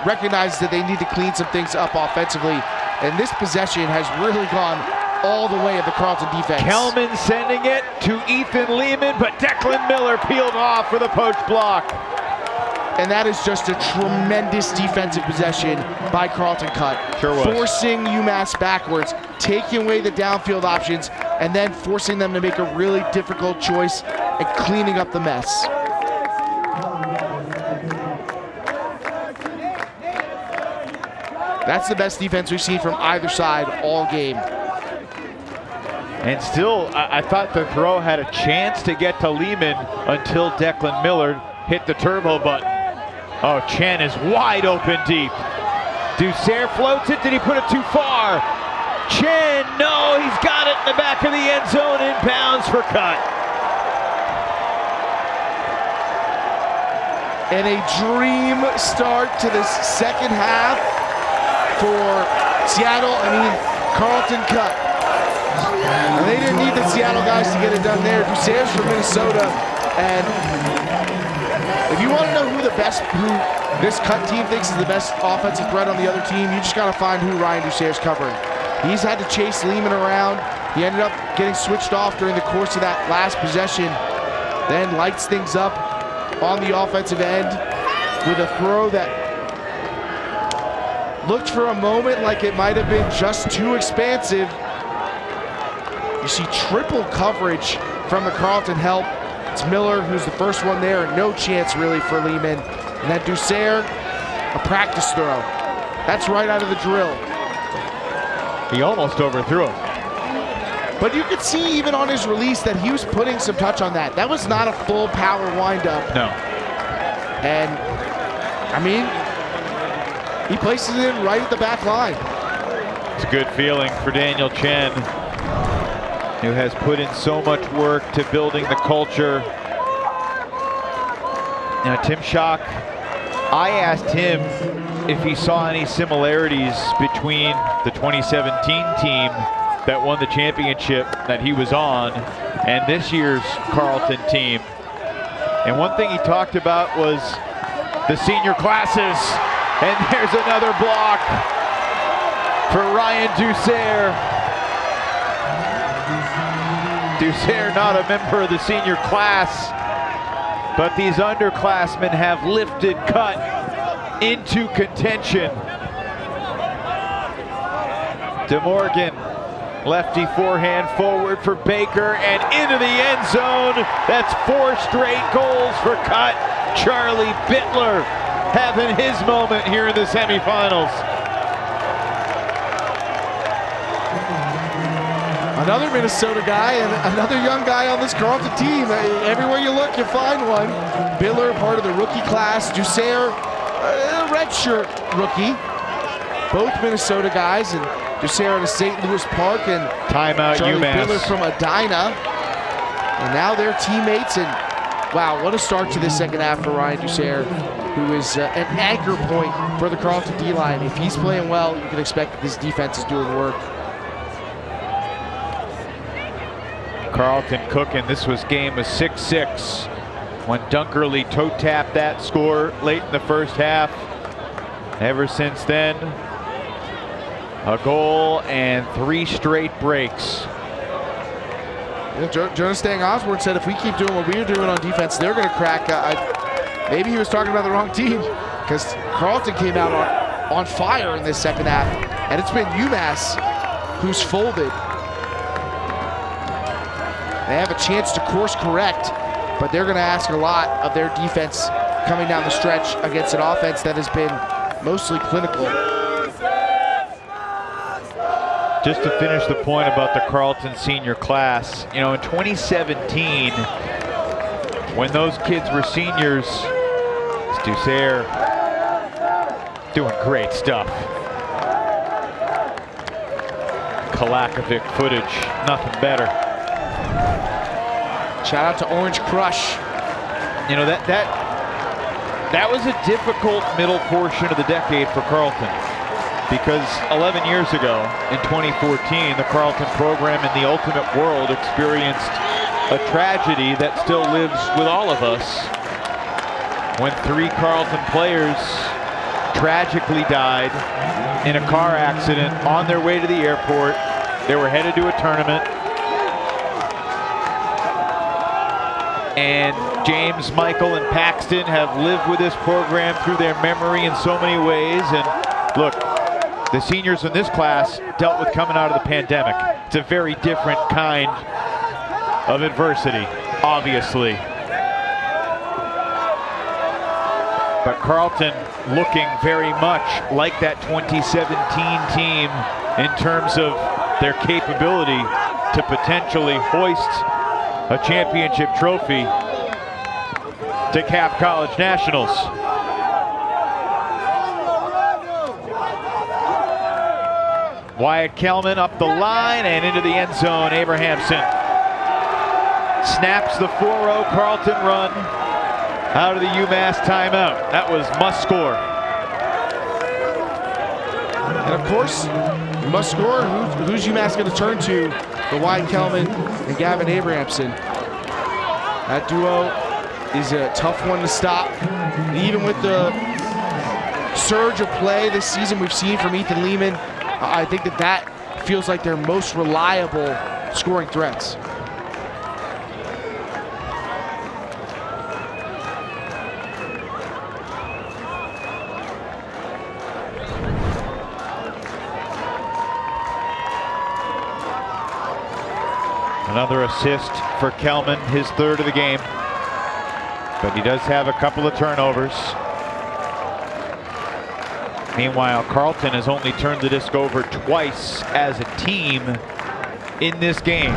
recognized that they need to clean some things up offensively, and this possession has really gone all the way of the Carleton defense. Kelman sending it to Ethan Lehman, but Declan Miller peeled off for the poach block. And that is just a tremendous defensive possession by Carleton Cut. Sure was. Forcing UMass backwards, taking away the downfield options, and then forcing them to make a really difficult choice and cleaning up the mess. That's the best defense we've seen from either side all game. And still, I thought the throw had a chance to get to Lehman until Declan Miller hit the turbo button. Oh, Chen is wide open deep. Dusair floats it. Did he put it too far? Chen, no, he's got it in the back of the end zone, inbounds for Cut. And a dream start to this second half for Seattle, Carleton Cut. And they didn't need the Seattle guys to get it done there. Dusair's from Minnesota, and if you want to know who this Cut team thinks is the best offensive threat on the other team, you just got to find who Ryan Dusair's covering. He's had to chase Lehman around. He ended up getting switched off during the course of that last possession, then lights things up on the offensive end with a throw that looked for a moment like it might have been just too expansive. You see triple coverage from the Carleton help. It's Miller who's the first one there, and no chance really for Lehman. And then Dusair, a practice throw. That's right out of the drill. He almost overthrew him. But you could see even on his release that he was putting some touch on that. That was not a full power windup. No. And, he places it in right at the back line. It's a good feeling for Daniel Chen, who has put in so much work to building the culture. Now, Tim Schock, I asked him if he saw any similarities between the 2017 team that won the championship that he was on and this year's Carleton team. And one thing he talked about was the senior classes. And there's another block for Ryan Dusair. Dusair not a member of the senior class, but these underclassmen have lifted Cut into contention. DeMorgan, lefty forehand forward for Baker and into the end zone. That's 4 straight goals for Cut. Charlie Bittler having his moment here in the semifinals. Another Minnesota guy and another young guy on this Carleton team. Everywhere you look, you find one. Bittler, part of the rookie class. Dusair, redshirt rookie. Both Minnesota guys, and Dusair out of St. Louis Park, and timeout Charlie UMass. Bittler from Edina. And now they're teammates, and wow, what a start to this second half for Ryan Dusair, who is an anchor point for the Carleton D-line. If he's playing well, you can expect that this defense is doing work. Carleton cooking. This game was 6-6 when Dunkerley toe-tapped that score late in the first half. Ever since then, a goal and 3 straight breaks. Jonas Stang Osborne said if we keep doing what we're doing on defense, they're going to crack. Maybe he was talking about the wrong team, because Carleton came out on fire in this second half, and it's been UMass who's folded. They have a chance to course correct, but they're going to ask a lot of their defense coming down the stretch against an offense that has been mostly clinical. Just to finish the point about the Carleton senior class, you know, in 2017, when those kids were seniors, Dusair doing great stuff. Kalakovic footage, nothing better. Shout out to Orange Crush. You know, that was a difficult middle portion of the decade for Carleton, because 11 years ago, in 2014, the Carleton program in the Ultimate World experienced a tragedy that still lives with all of us, when 3 Carleton players tragically died in a car accident on their way to the airport. They were headed to a tournament, and James, Michael, and Paxton have lived with this program through their memory in so many ways. And look, the seniors in this class dealt with coming out of the pandemic. It's a very different kind of adversity, obviously. But Carleton looking very much like that 2017 team in terms of their capability to potentially hoist a championship trophy to Cap College Nationals. Wyatt Kelman up the line and into the end zone. Abrahamson snaps the 4-0 Carleton run out of the UMass timeout. That was must score. And of course, you must score. Who's UMass going to turn to? For Wyatt Kelman and Gavin Abrahamson. That duo is a tough one to stop. And even with the surge of play this season we've seen from Ethan Lehman, I think that feels like their most reliable scoring threats. Another assist for Kelman, his 3rd of the game. But he does have a couple of turnovers. Meanwhile, Carleton has only turned the disc over twice as a team in this game.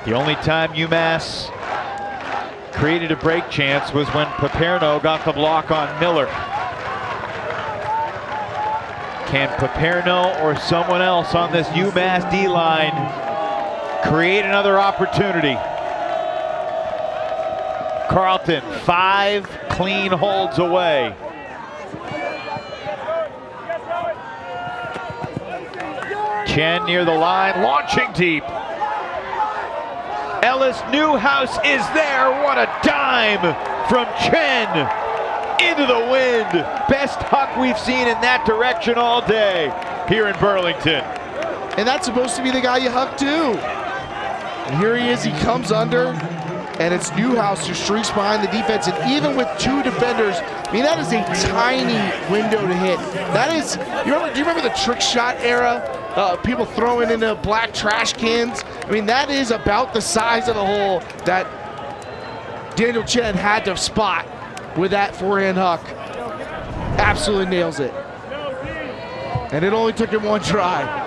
The only time UMass created a break chance was when Paperno got the block on Miller. Can Paperno or someone else on this UMass D-line create another opportunity? Carleton 5 clean holds away. Chen near the line, launching deep. Ellis Newhouse is there. What a dime from Chen. Into the wind. Best huck we've seen in that direction all day here in Burlington. And that's supposed to be the guy you huck to. And here he is, he comes under, and it's Newhouse who streaks behind the defense. And even with 2 defenders, I mean, that is a tiny window to hit. That is, do you remember the trick shot era? People throwing into black trash cans. I mean, that is about the size of the hole that Daniel Chen had to spot with that forehand huck. Absolutely nails it. And it only took him 1 try.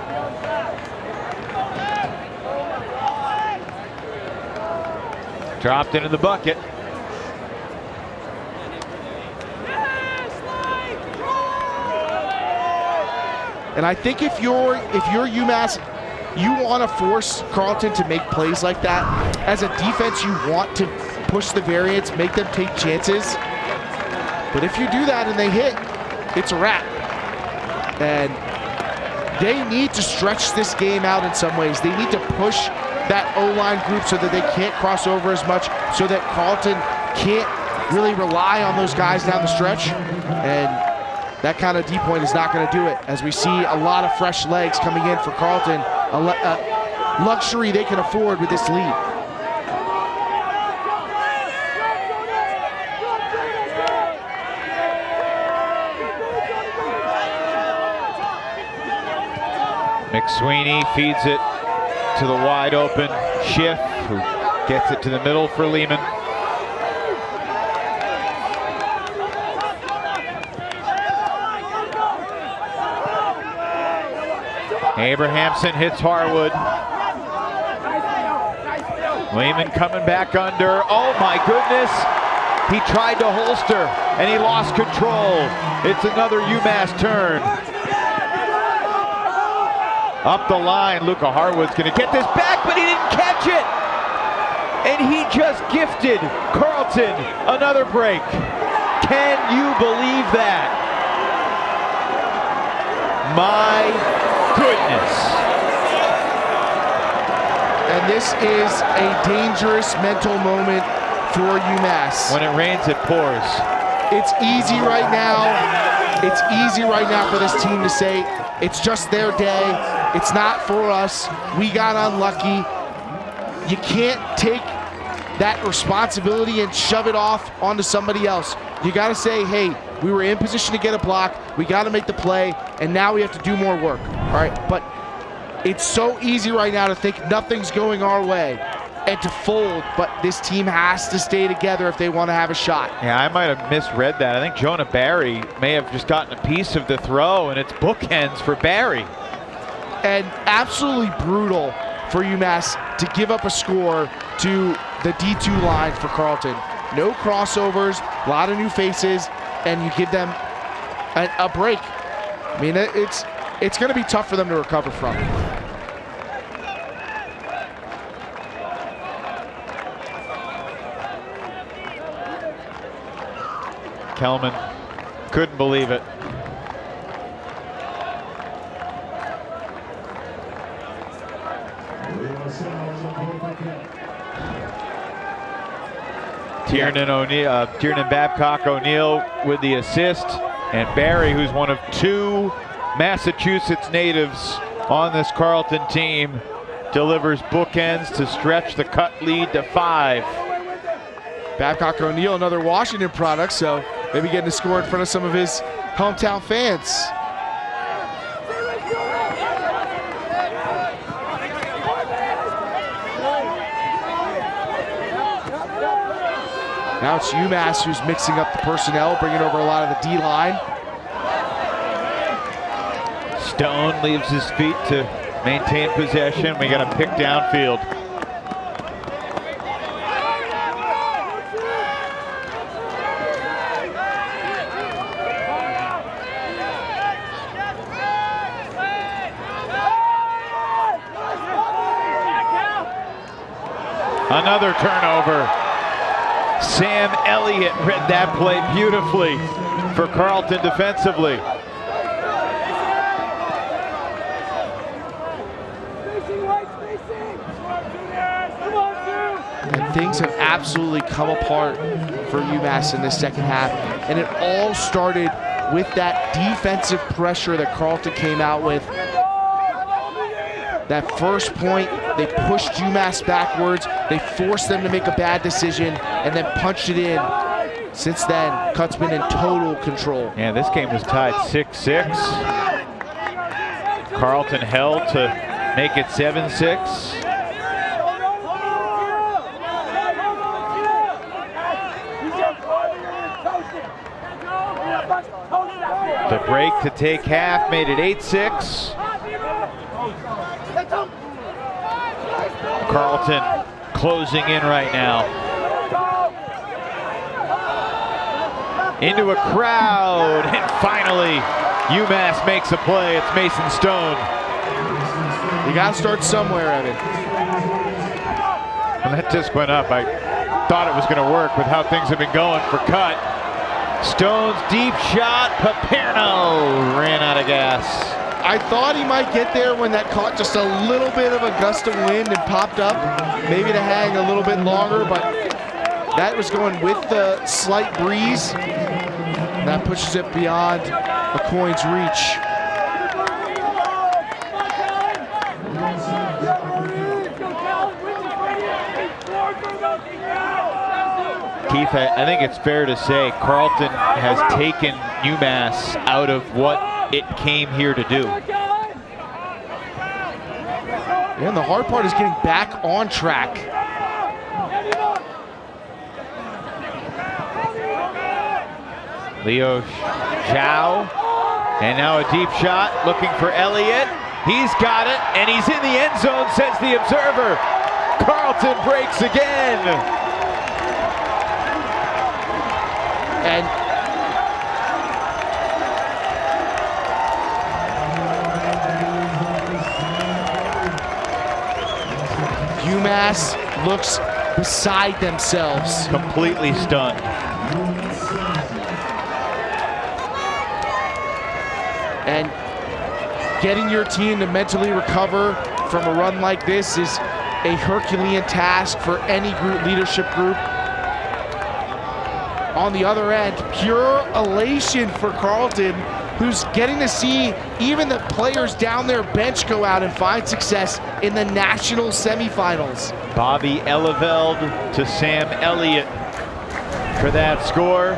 Dropped into the bucket. And I think if you're UMass you want to force Carleton to make plays like that. As a defense, you want to push the variance, make them take chances. But if you do that and they hit, it's a wrap. And they need to stretch this game out in some ways. They need to push that O-line group so that they can't cross over as much, so that Carleton can't really rely on those guys down the stretch. And that kind of D-point is not going to do it, as we see a lot of fresh legs coming in for Carleton, a luxury they can afford with this lead. McSweeney feeds it to the wide open Schiff, who gets it to the middle for Lehman. Abrahamson hits Harwood. Lehman coming back under. Oh my goodness. He tried to holster and he lost control. It's another UMass turn. Up the line, Luca Harwood's gonna get this back, but he didn't catch it. And he just gifted Carleton another break. Can you believe that? My goodness. And this is a dangerous mental moment for UMass. When it rains, it pours. It's easy right now. It's easy right now for this team to say, it's just their day. It's not for us. We got unlucky. You can't take that responsibility and shove it off onto somebody else. You got to say, hey, we were in position to get a block. We got to make the play, and now we have to do more work. All right, but it's so easy right now to think nothing's going our way and to fold, but this team has to stay together if they want to have a shot. Yeah, I might have misread that. I think Jonah Barry may have just gotten a piece of the throw, and it's bookends for Barry. And absolutely brutal for UMass to give up a score to the D2 line for Carleton. No crossovers, a lot of new faces, and you give them a break. I mean, it's going to be tough for them to recover from. Kelman couldn't believe it. Tiernan Babcock O'Neill with the assist, and Barry, who's one of two Massachusetts natives on this Carleton team, delivers bookends to stretch the cut lead to 5. Babcock O'Neill, another Washington product, so maybe getting to score in front of some of his hometown fans. Now it's UMass who's mixing up the personnel, bringing over a lot of the D-line. Stone leaves his feet to maintain possession. We got a pick downfield. Another turnover. Sam Elliott read that play beautifully for Carleton defensively. And things have absolutely come apart for UMass in the second half. And it all started with that defensive pressure that Carleton came out with. That first point, they pushed UMass backwards. They forced them to make a bad decision and then punched it in. Since then, Cut's been in total control. Yeah, this game was tied 6-6. Carleton held to make it 7-6. The break to take half made it 8-6. Carleton closing in right now. Into a crowd, and finally UMass makes a play. It's Mason Stone. You got to start somewhere, Evan. When that disc went up, I thought it was going to work with how things have been going for cut. Stone's deep shot. Paperno ran out of gas. I thought he might get there when that caught just a little bit of a gust of wind and popped up, maybe to hang a little bit longer, but that was going with the slight breeze. And that pushes it beyond a coin's reach. Keith, I think it's fair to say Carleton has taken UMass out of what it came here to do. And the hard part is getting back on track. Leo Zhao, and now a deep shot looking for Elliott. He's got it, and he's in the end zone, says the observer. Carleton breaks again. And UMass looks beside themselves. Completely stunned. And getting your team to mentally recover from a run like this is a Herculean task for any group, leadership group. On the other end, pure elation for Carleton, who's getting to see even the players down their bench go out and find success in the national semifinals. Bobby Eleveld to Sam Elliott for that score.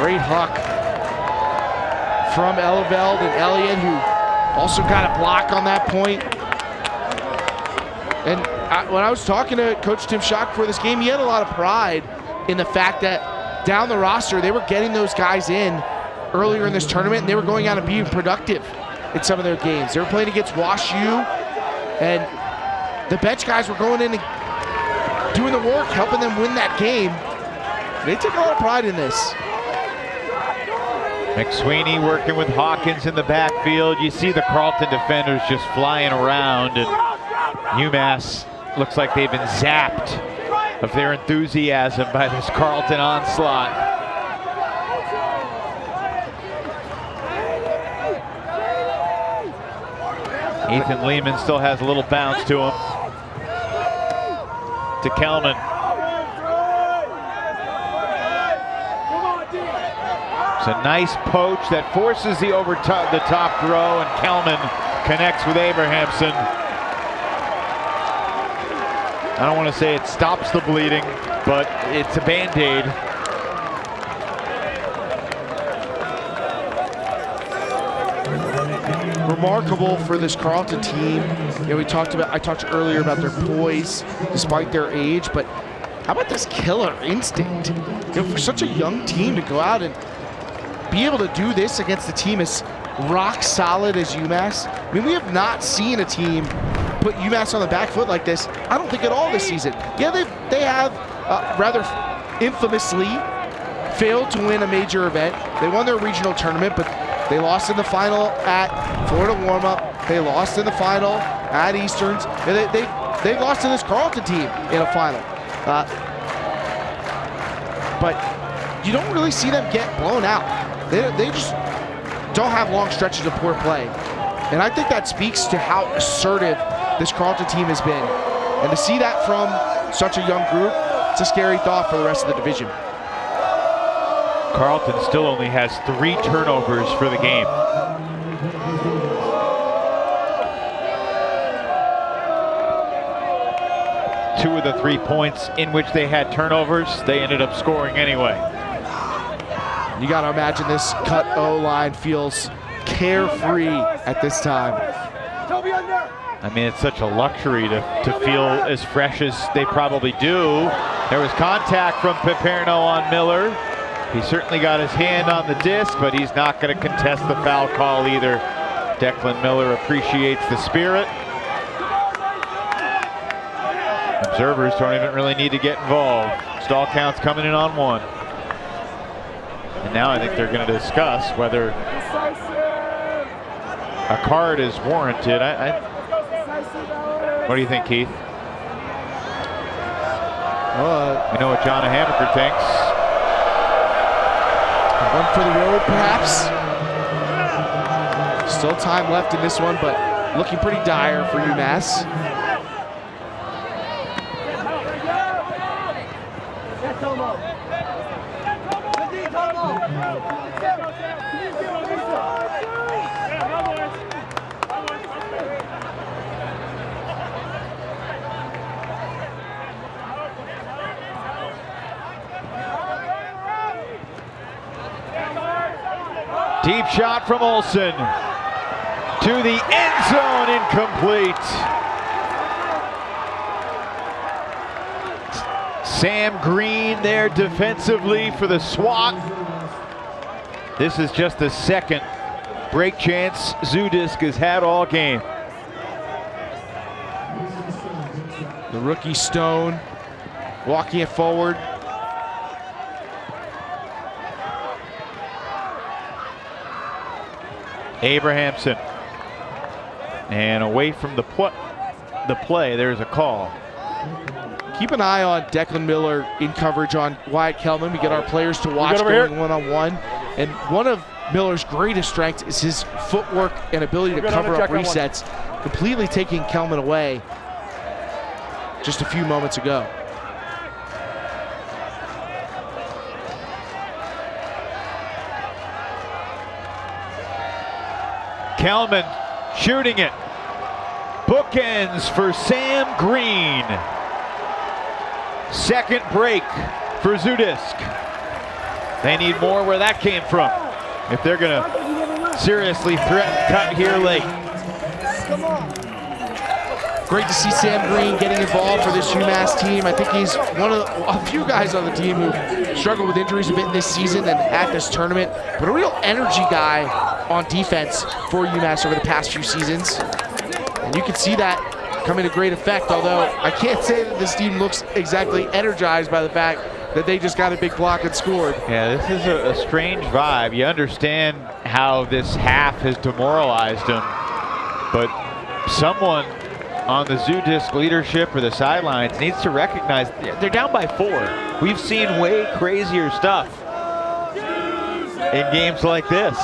Great huck from Eleveld and Elliott, who also got a block on that point. And when I was talking to Coach Tim Schock for this game, he had a lot of pride in the fact that down the roster, they were getting those guys in earlier in this tournament, and they were going out and being productive in some of their games. They were playing against Wash U, and the bench guys were going in and doing the work, helping them win that game. They take a lot of pride in this. McSweeney working with Hawkins in the backfield. You see the Carleton defenders just flying around, and UMass looks like they've been zapped of their enthusiasm by this Carleton onslaught. Ethan Lehman still has a little bounce to him. To Kelman. It's a nice poach that forces the top throw, and Kelman connects with Abrahamson. I don't want to say it stops the bleeding, but it's a Band-Aid. Remarkable for this Carleton team. You know, I talked earlier about their poise despite their age, but how about this killer instinct? You know, for such a young team to go out and be able to do this against a team as rock solid as UMass. I mean, we have not seen a team put UMass on the back foot like this, I don't think at all this season. Yeah, they have rather infamously failed to win a major event. They won their regional tournament, but they lost in the final at Florida warm-up. They lost in the final at Easterns. They've lost to this Carleton team in a final. But you don't really see them get blown out. They just don't have long stretches of poor play. And I think that speaks to how assertive this Carleton team has been. And to see that from such a young group, it's a scary thought for the rest of the division. Carleton still only has 3 turnovers for the game. Two of the 3 points in which they had turnovers, they ended up scoring anyway. You got to imagine this cut O-line feels carefree at this time. I mean, it's such a luxury to feel as fresh as they probably do. There was contact from Paperno on Miller. He certainly got his hand on the disc, but he's not going to contest the foul call either. Declan Miller appreciates the spirit. Observers don't even really need to get involved. Stall counts coming in on 1. And now I think they're going to discuss whether a card is warranted. What do you think, Keith? We know what John Hamaker thinks. One for the road, perhaps. Still time left in this one, but looking pretty dire for UMass. Deep shot from Olsen to the end zone, incomplete. Sam Green there defensively for the swat. This is just the second break chance Zoodisc has had all game. The rookie Stone walking it forward. Abrahamson, and away from the play, there's a call. Keep an eye on Declan Miller in coverage on Wyatt Kelman. We get our players to watch going one-on-one. And one of Miller's greatest strengths is his footwork and ability to cover up resets, completely taking Kelman away just a few moments ago. Kelman shooting it. Bookends for Sam Green. Second break for Zoodisc. They need more where that came from if they're going to seriously threaten cut here late. Great to see Sam Green getting involved for this UMass team. I think he's one of a few guys on the team who struggled with injuries a bit this season and at this tournament, but a real energy guy on defense for UMass over the past few seasons. And you can see that coming to great effect, although I can't say that this team looks exactly energized by the fact that they just got a big block and scored. Yeah, this is a strange vibe. You understand how this half has demoralized them, but someone on the Zoodisc leadership or the sidelines needs to recognize they're down by 4. We've seen way crazier stuff in games like this.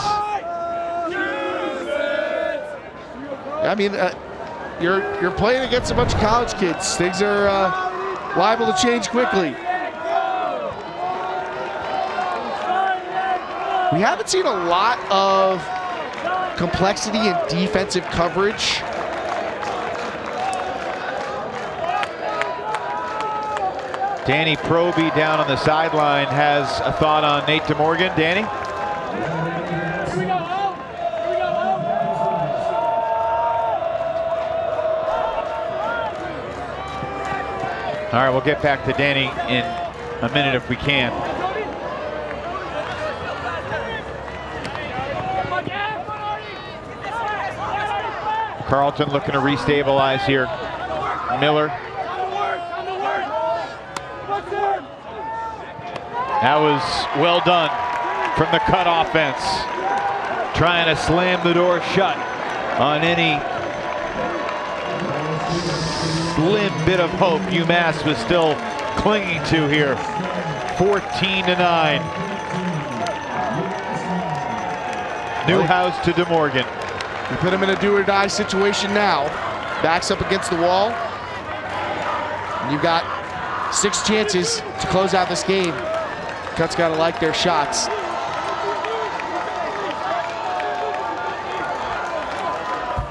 I mean, you're playing against a bunch of college kids. Things are liable to change quickly. We haven't seen a lot of complexity in defensive coverage. Danny Proby down on the sideline has a thought on Nate DeMorgan. Danny? All right, we'll get back to Danny in a minute if we can. Carlton looking to restabilize here. Miller. That was well done from the cut offense. Trying to slam the door shut on any slim bit of hope UMass was still clinging to here. 14-9. Newhouse to DeMorgan. We put him in a do-or-die situation now. Backs up against the wall. And you've got 6 chances to close out this game. Cut's got to like their shots.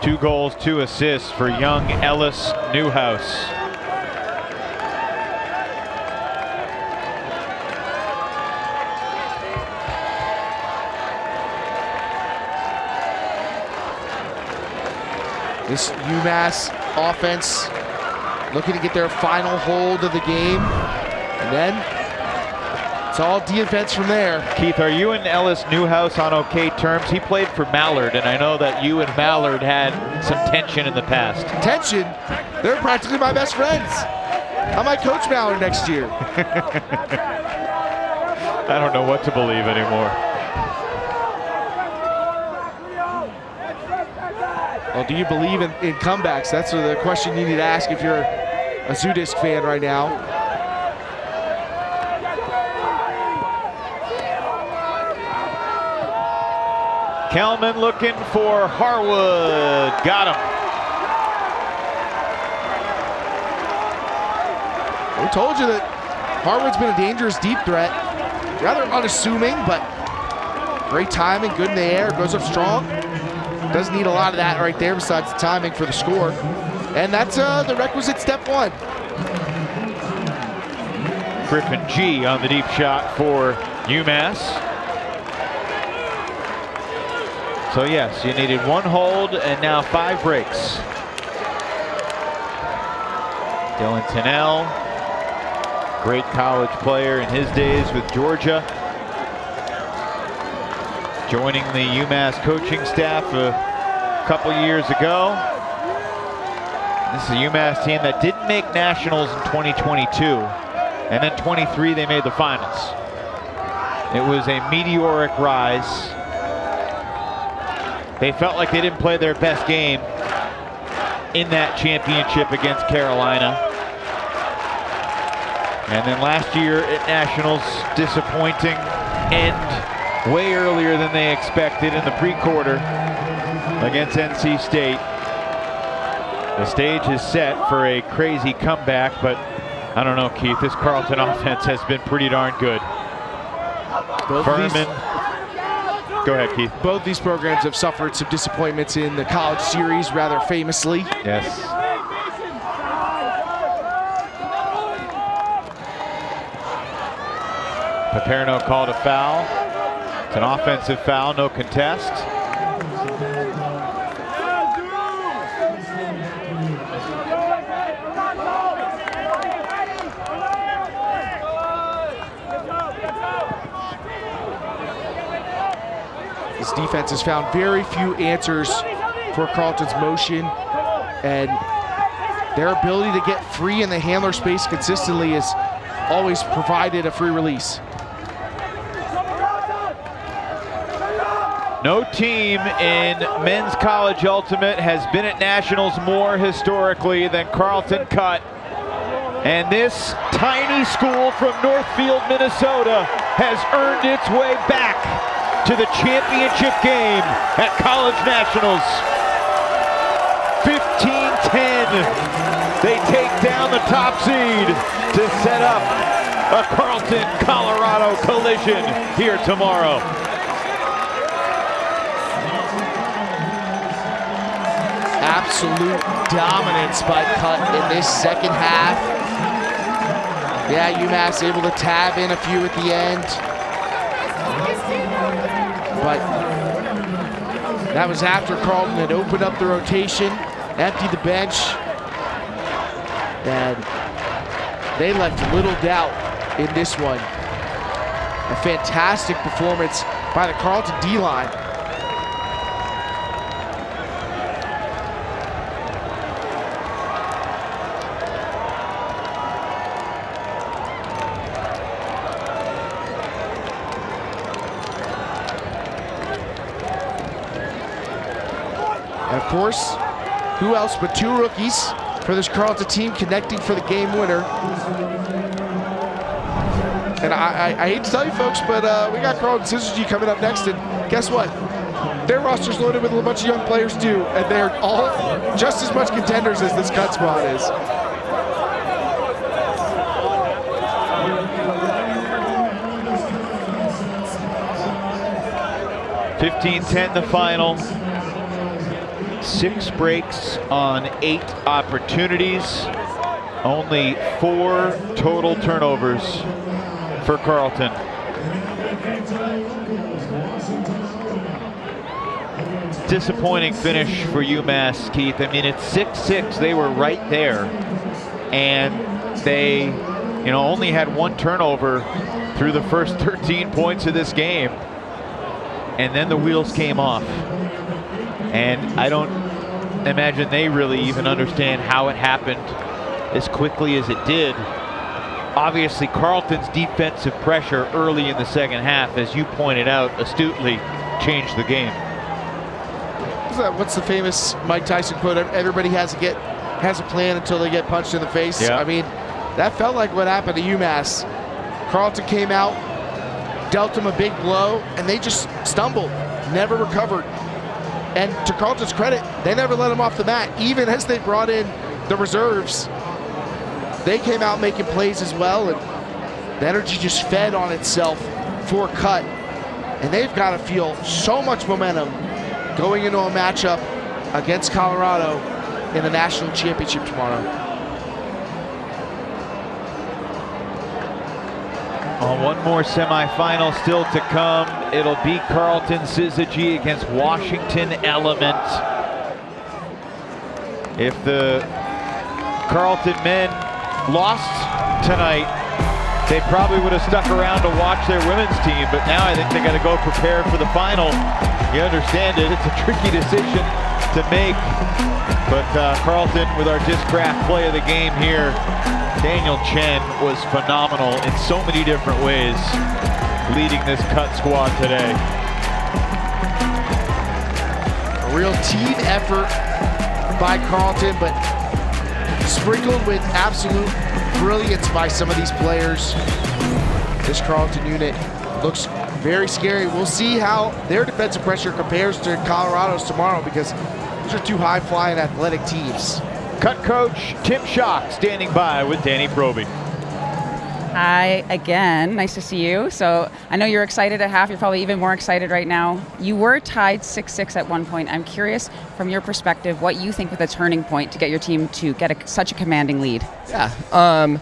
Two goals, 2 assists for young Ellis Newhouse. This UMass offense looking to get their final hold of the game. And then it's all defense from there. Keith, are you and Ellis Newhouse on okay terms? He played for Mallard, and I know that you and Mallard had some tension in the past. Tension? They're practically my best friends. I might coach Ballard next year. I don't know what to believe anymore. Well, do you believe in comebacks? That's the question you need to ask if you're a Zoodisc fan right now. Kelman looking for Harwood. Got him. We told you that Harwood's been a dangerous deep threat. Rather unassuming, but great timing, good in the air, goes up strong. Doesn't need a lot of that right there besides the timing for the score. And that's the requisite step one. Griffin G on the deep shot for UMass. So yes, you needed one hold and now 5 breaks. Dylan Tennell, great college player in his days with Georgia. Joining the UMass coaching staff a couple years ago. This is a UMass team that didn't make nationals in 2022. And then 23, they made the finals. It was a meteoric rise. They felt like they didn't play their best game in that championship against Carolina. And then last year at nationals, disappointing end way earlier than they expected in the pre-quarter against NC State. The stage is set for a crazy comeback, but I don't know, Keith, this Carleton offense has been pretty darn good. Furman. Go ahead, Keith. Both these programs have suffered some disappointments in the college series rather famously. Yes. Paperno called a foul. It's an offensive foul, no contest. This defense has found very few answers for Carleton's motion, and their ability to get free in the handler space consistently has always provided a free release. No team in men's college ultimate has been at nationals more historically than Carleton Cut. And this tiny school from Northfield, Minnesota has earned its way back to the championship game at college nationals. 15-10, they take down the top seed to set up a Carleton, Colorado collision here tomorrow. Absolute dominance by Cut in this second half. Yeah, UMass able to tab in a few at the end. But that was after Carleton had opened up the rotation, emptied the bench, and they left little doubt in this one. A fantastic performance by the Carleton D-line. And of course, who else but 2 rookies for this Carleton team connecting for the game winner. And I hate to tell you folks, but we got Carleton Syzygy coming up next, and guess what? Their roster's loaded with a bunch of young players too, and they're all just as much contenders as this Cut squad is. $15-10 the final. 6 breaks on 8 opportunities. Only 4 total turnovers for Carleton. Disappointing finish for UMass, Keith. I mean, it's 6-6. They were right there, and they, only had 1 turnover through the first 13 points of this game, and then the wheels came off. And I don't imagine they really even understand how it happened. as quickly as it did. Obviously, Carleton's defensive pressure early in the second half, as you pointed out astutely, changed the game. What's the famous Mike Tyson quote? Everybody has a plan until they get punched in the face. Yeah. I mean, that felt like what happened to UMass. Carleton came out, dealt them a big blow, and they just stumbled, never recovered. And to Carleton's credit, they never let them off the mat. Even as they brought in the reserves, they came out making plays as well, and the energy just fed on itself for cut. And they've got to feel so much momentum going into a matchup against Colorado in the national championship tomorrow. One more semifinal still to come. It'll be Carleton Syzygy against Washington Element. If the Carleton men lost tonight, they probably would have stuck around to watch their women's team, but now I think they got to go prepare for the final. You understand it, it's a tricky decision to make, but Carleton with our Discraft play of the game here, Daniel Chen was phenomenal in so many different ways, leading this cut squad today. A real team effort by Carleton, but sprinkled with absolute brilliance by some of these players. This Carleton unit looks very scary. We'll see how their defensive pressure compares to Colorado's tomorrow, because these are two high-flying athletic teams. Cut coach Tim Schock standing by with Danny Proby. Hi again, nice to see you. So I know you're excited at half, you're probably even more excited right now. You were tied 6-6 at one point. I'm curious from your perspective what you think was the turning point to get your team to get such a commanding lead. Yeah,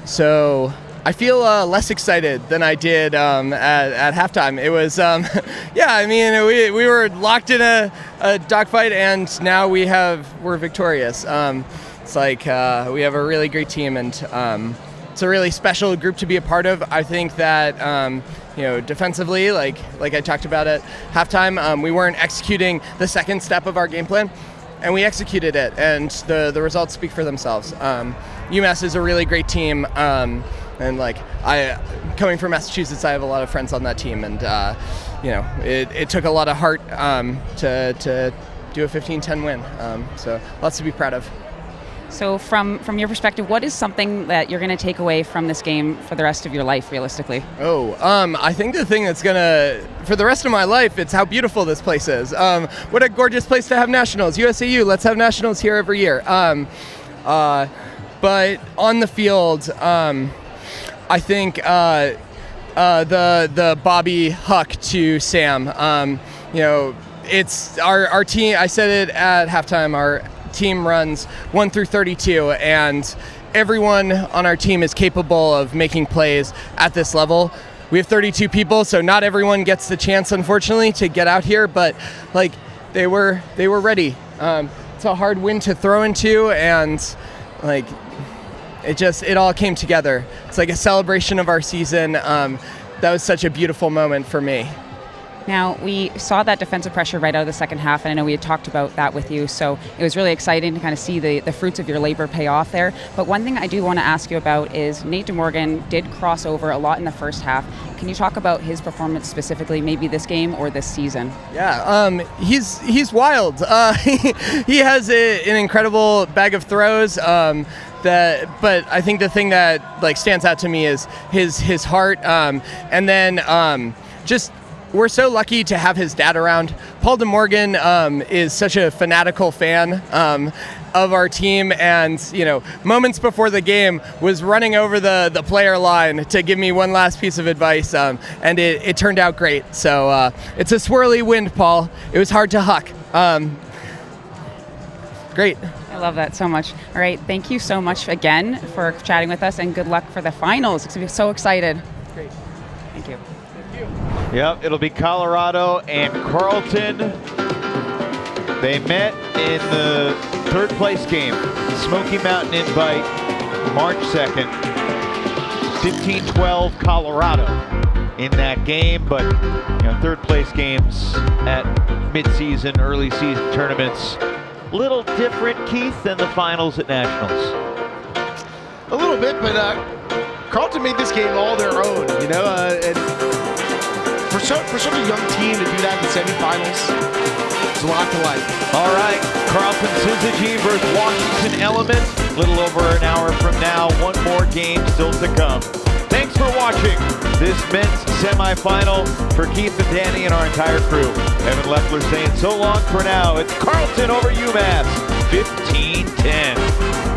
so I feel less excited than I did at halftime. It was, yeah, I mean, we were locked in a dogfight, and now we're victorious. It's like we have a really great team, and it's a really special group to be a part of. I think that defensively, like I talked about at halftime, we weren't executing the second step of our game plan, and we executed it, and the results speak for themselves. UMass is a really great team, and coming from Massachusetts, I have a lot of friends on that team, and it took a lot of heart to do a 15-10 win. So lots to be proud of. So from your perspective, what is something that you're going to take away from this game for the rest of your life, realistically? I think the thing that's for the rest of my life, it's how beautiful this place is. What a gorgeous place to have nationals. USAU, let's have nationals here every year. But on the field, I think the Bobby Huck to Sam, it's our team. I said it at halftime, our team runs 1 through 32, and everyone on our team is capable of making plays at this level. We have 32 people, so not everyone gets the chance, unfortunately, to get out here, but they were ready. It's a hard win to throw into, and it all came together. It's like a celebration of our season. That was such a beautiful moment for me. Now, we saw that defensive pressure right out of the second half, and I know we had talked about that with you, so it was really exciting to kind of see the fruits of your labor pay off there. But one thing I do want to ask you about is Nate DeMorgan did cross over a lot in the first half. Can you talk about his performance specifically, maybe this game or this season? Yeah, he's wild. He has an incredible bag of throws. But I think the thing that stands out to me is his heart, and then just. We're so lucky to have his dad around. Paul DeMorgan is such a fanatical fan of our team, and moments before the game was running over the player line to give me one last piece of advice, and it turned out great. So it's a swirly wind, Paul. It was hard to huck. Great. I love that so much. All right, thank you so much again for chatting with us, and good luck for the finals. It's going to be so excited. Great. Thank you. Yep, it'll be Colorado and Carleton. They met in the third place game, Smoky Mountain Invite, March 2nd. 15-12 Colorado in that game, but third place games at mid-season, early season tournaments, little different, Keith, than the finals at Nationals. A little bit, but Carleton made this game all their own, you know, and for such a young team to do that in the semifinals, it's a lot to like. All right, Carlton Syzygy versus Washington Element. A little over an hour from now, one more game still to come. Thanks for watching this men's semifinal. For Keith and Danny and our entire crew, Evan Leffler saying so long for now. It's Carleton over UMass, 15-10.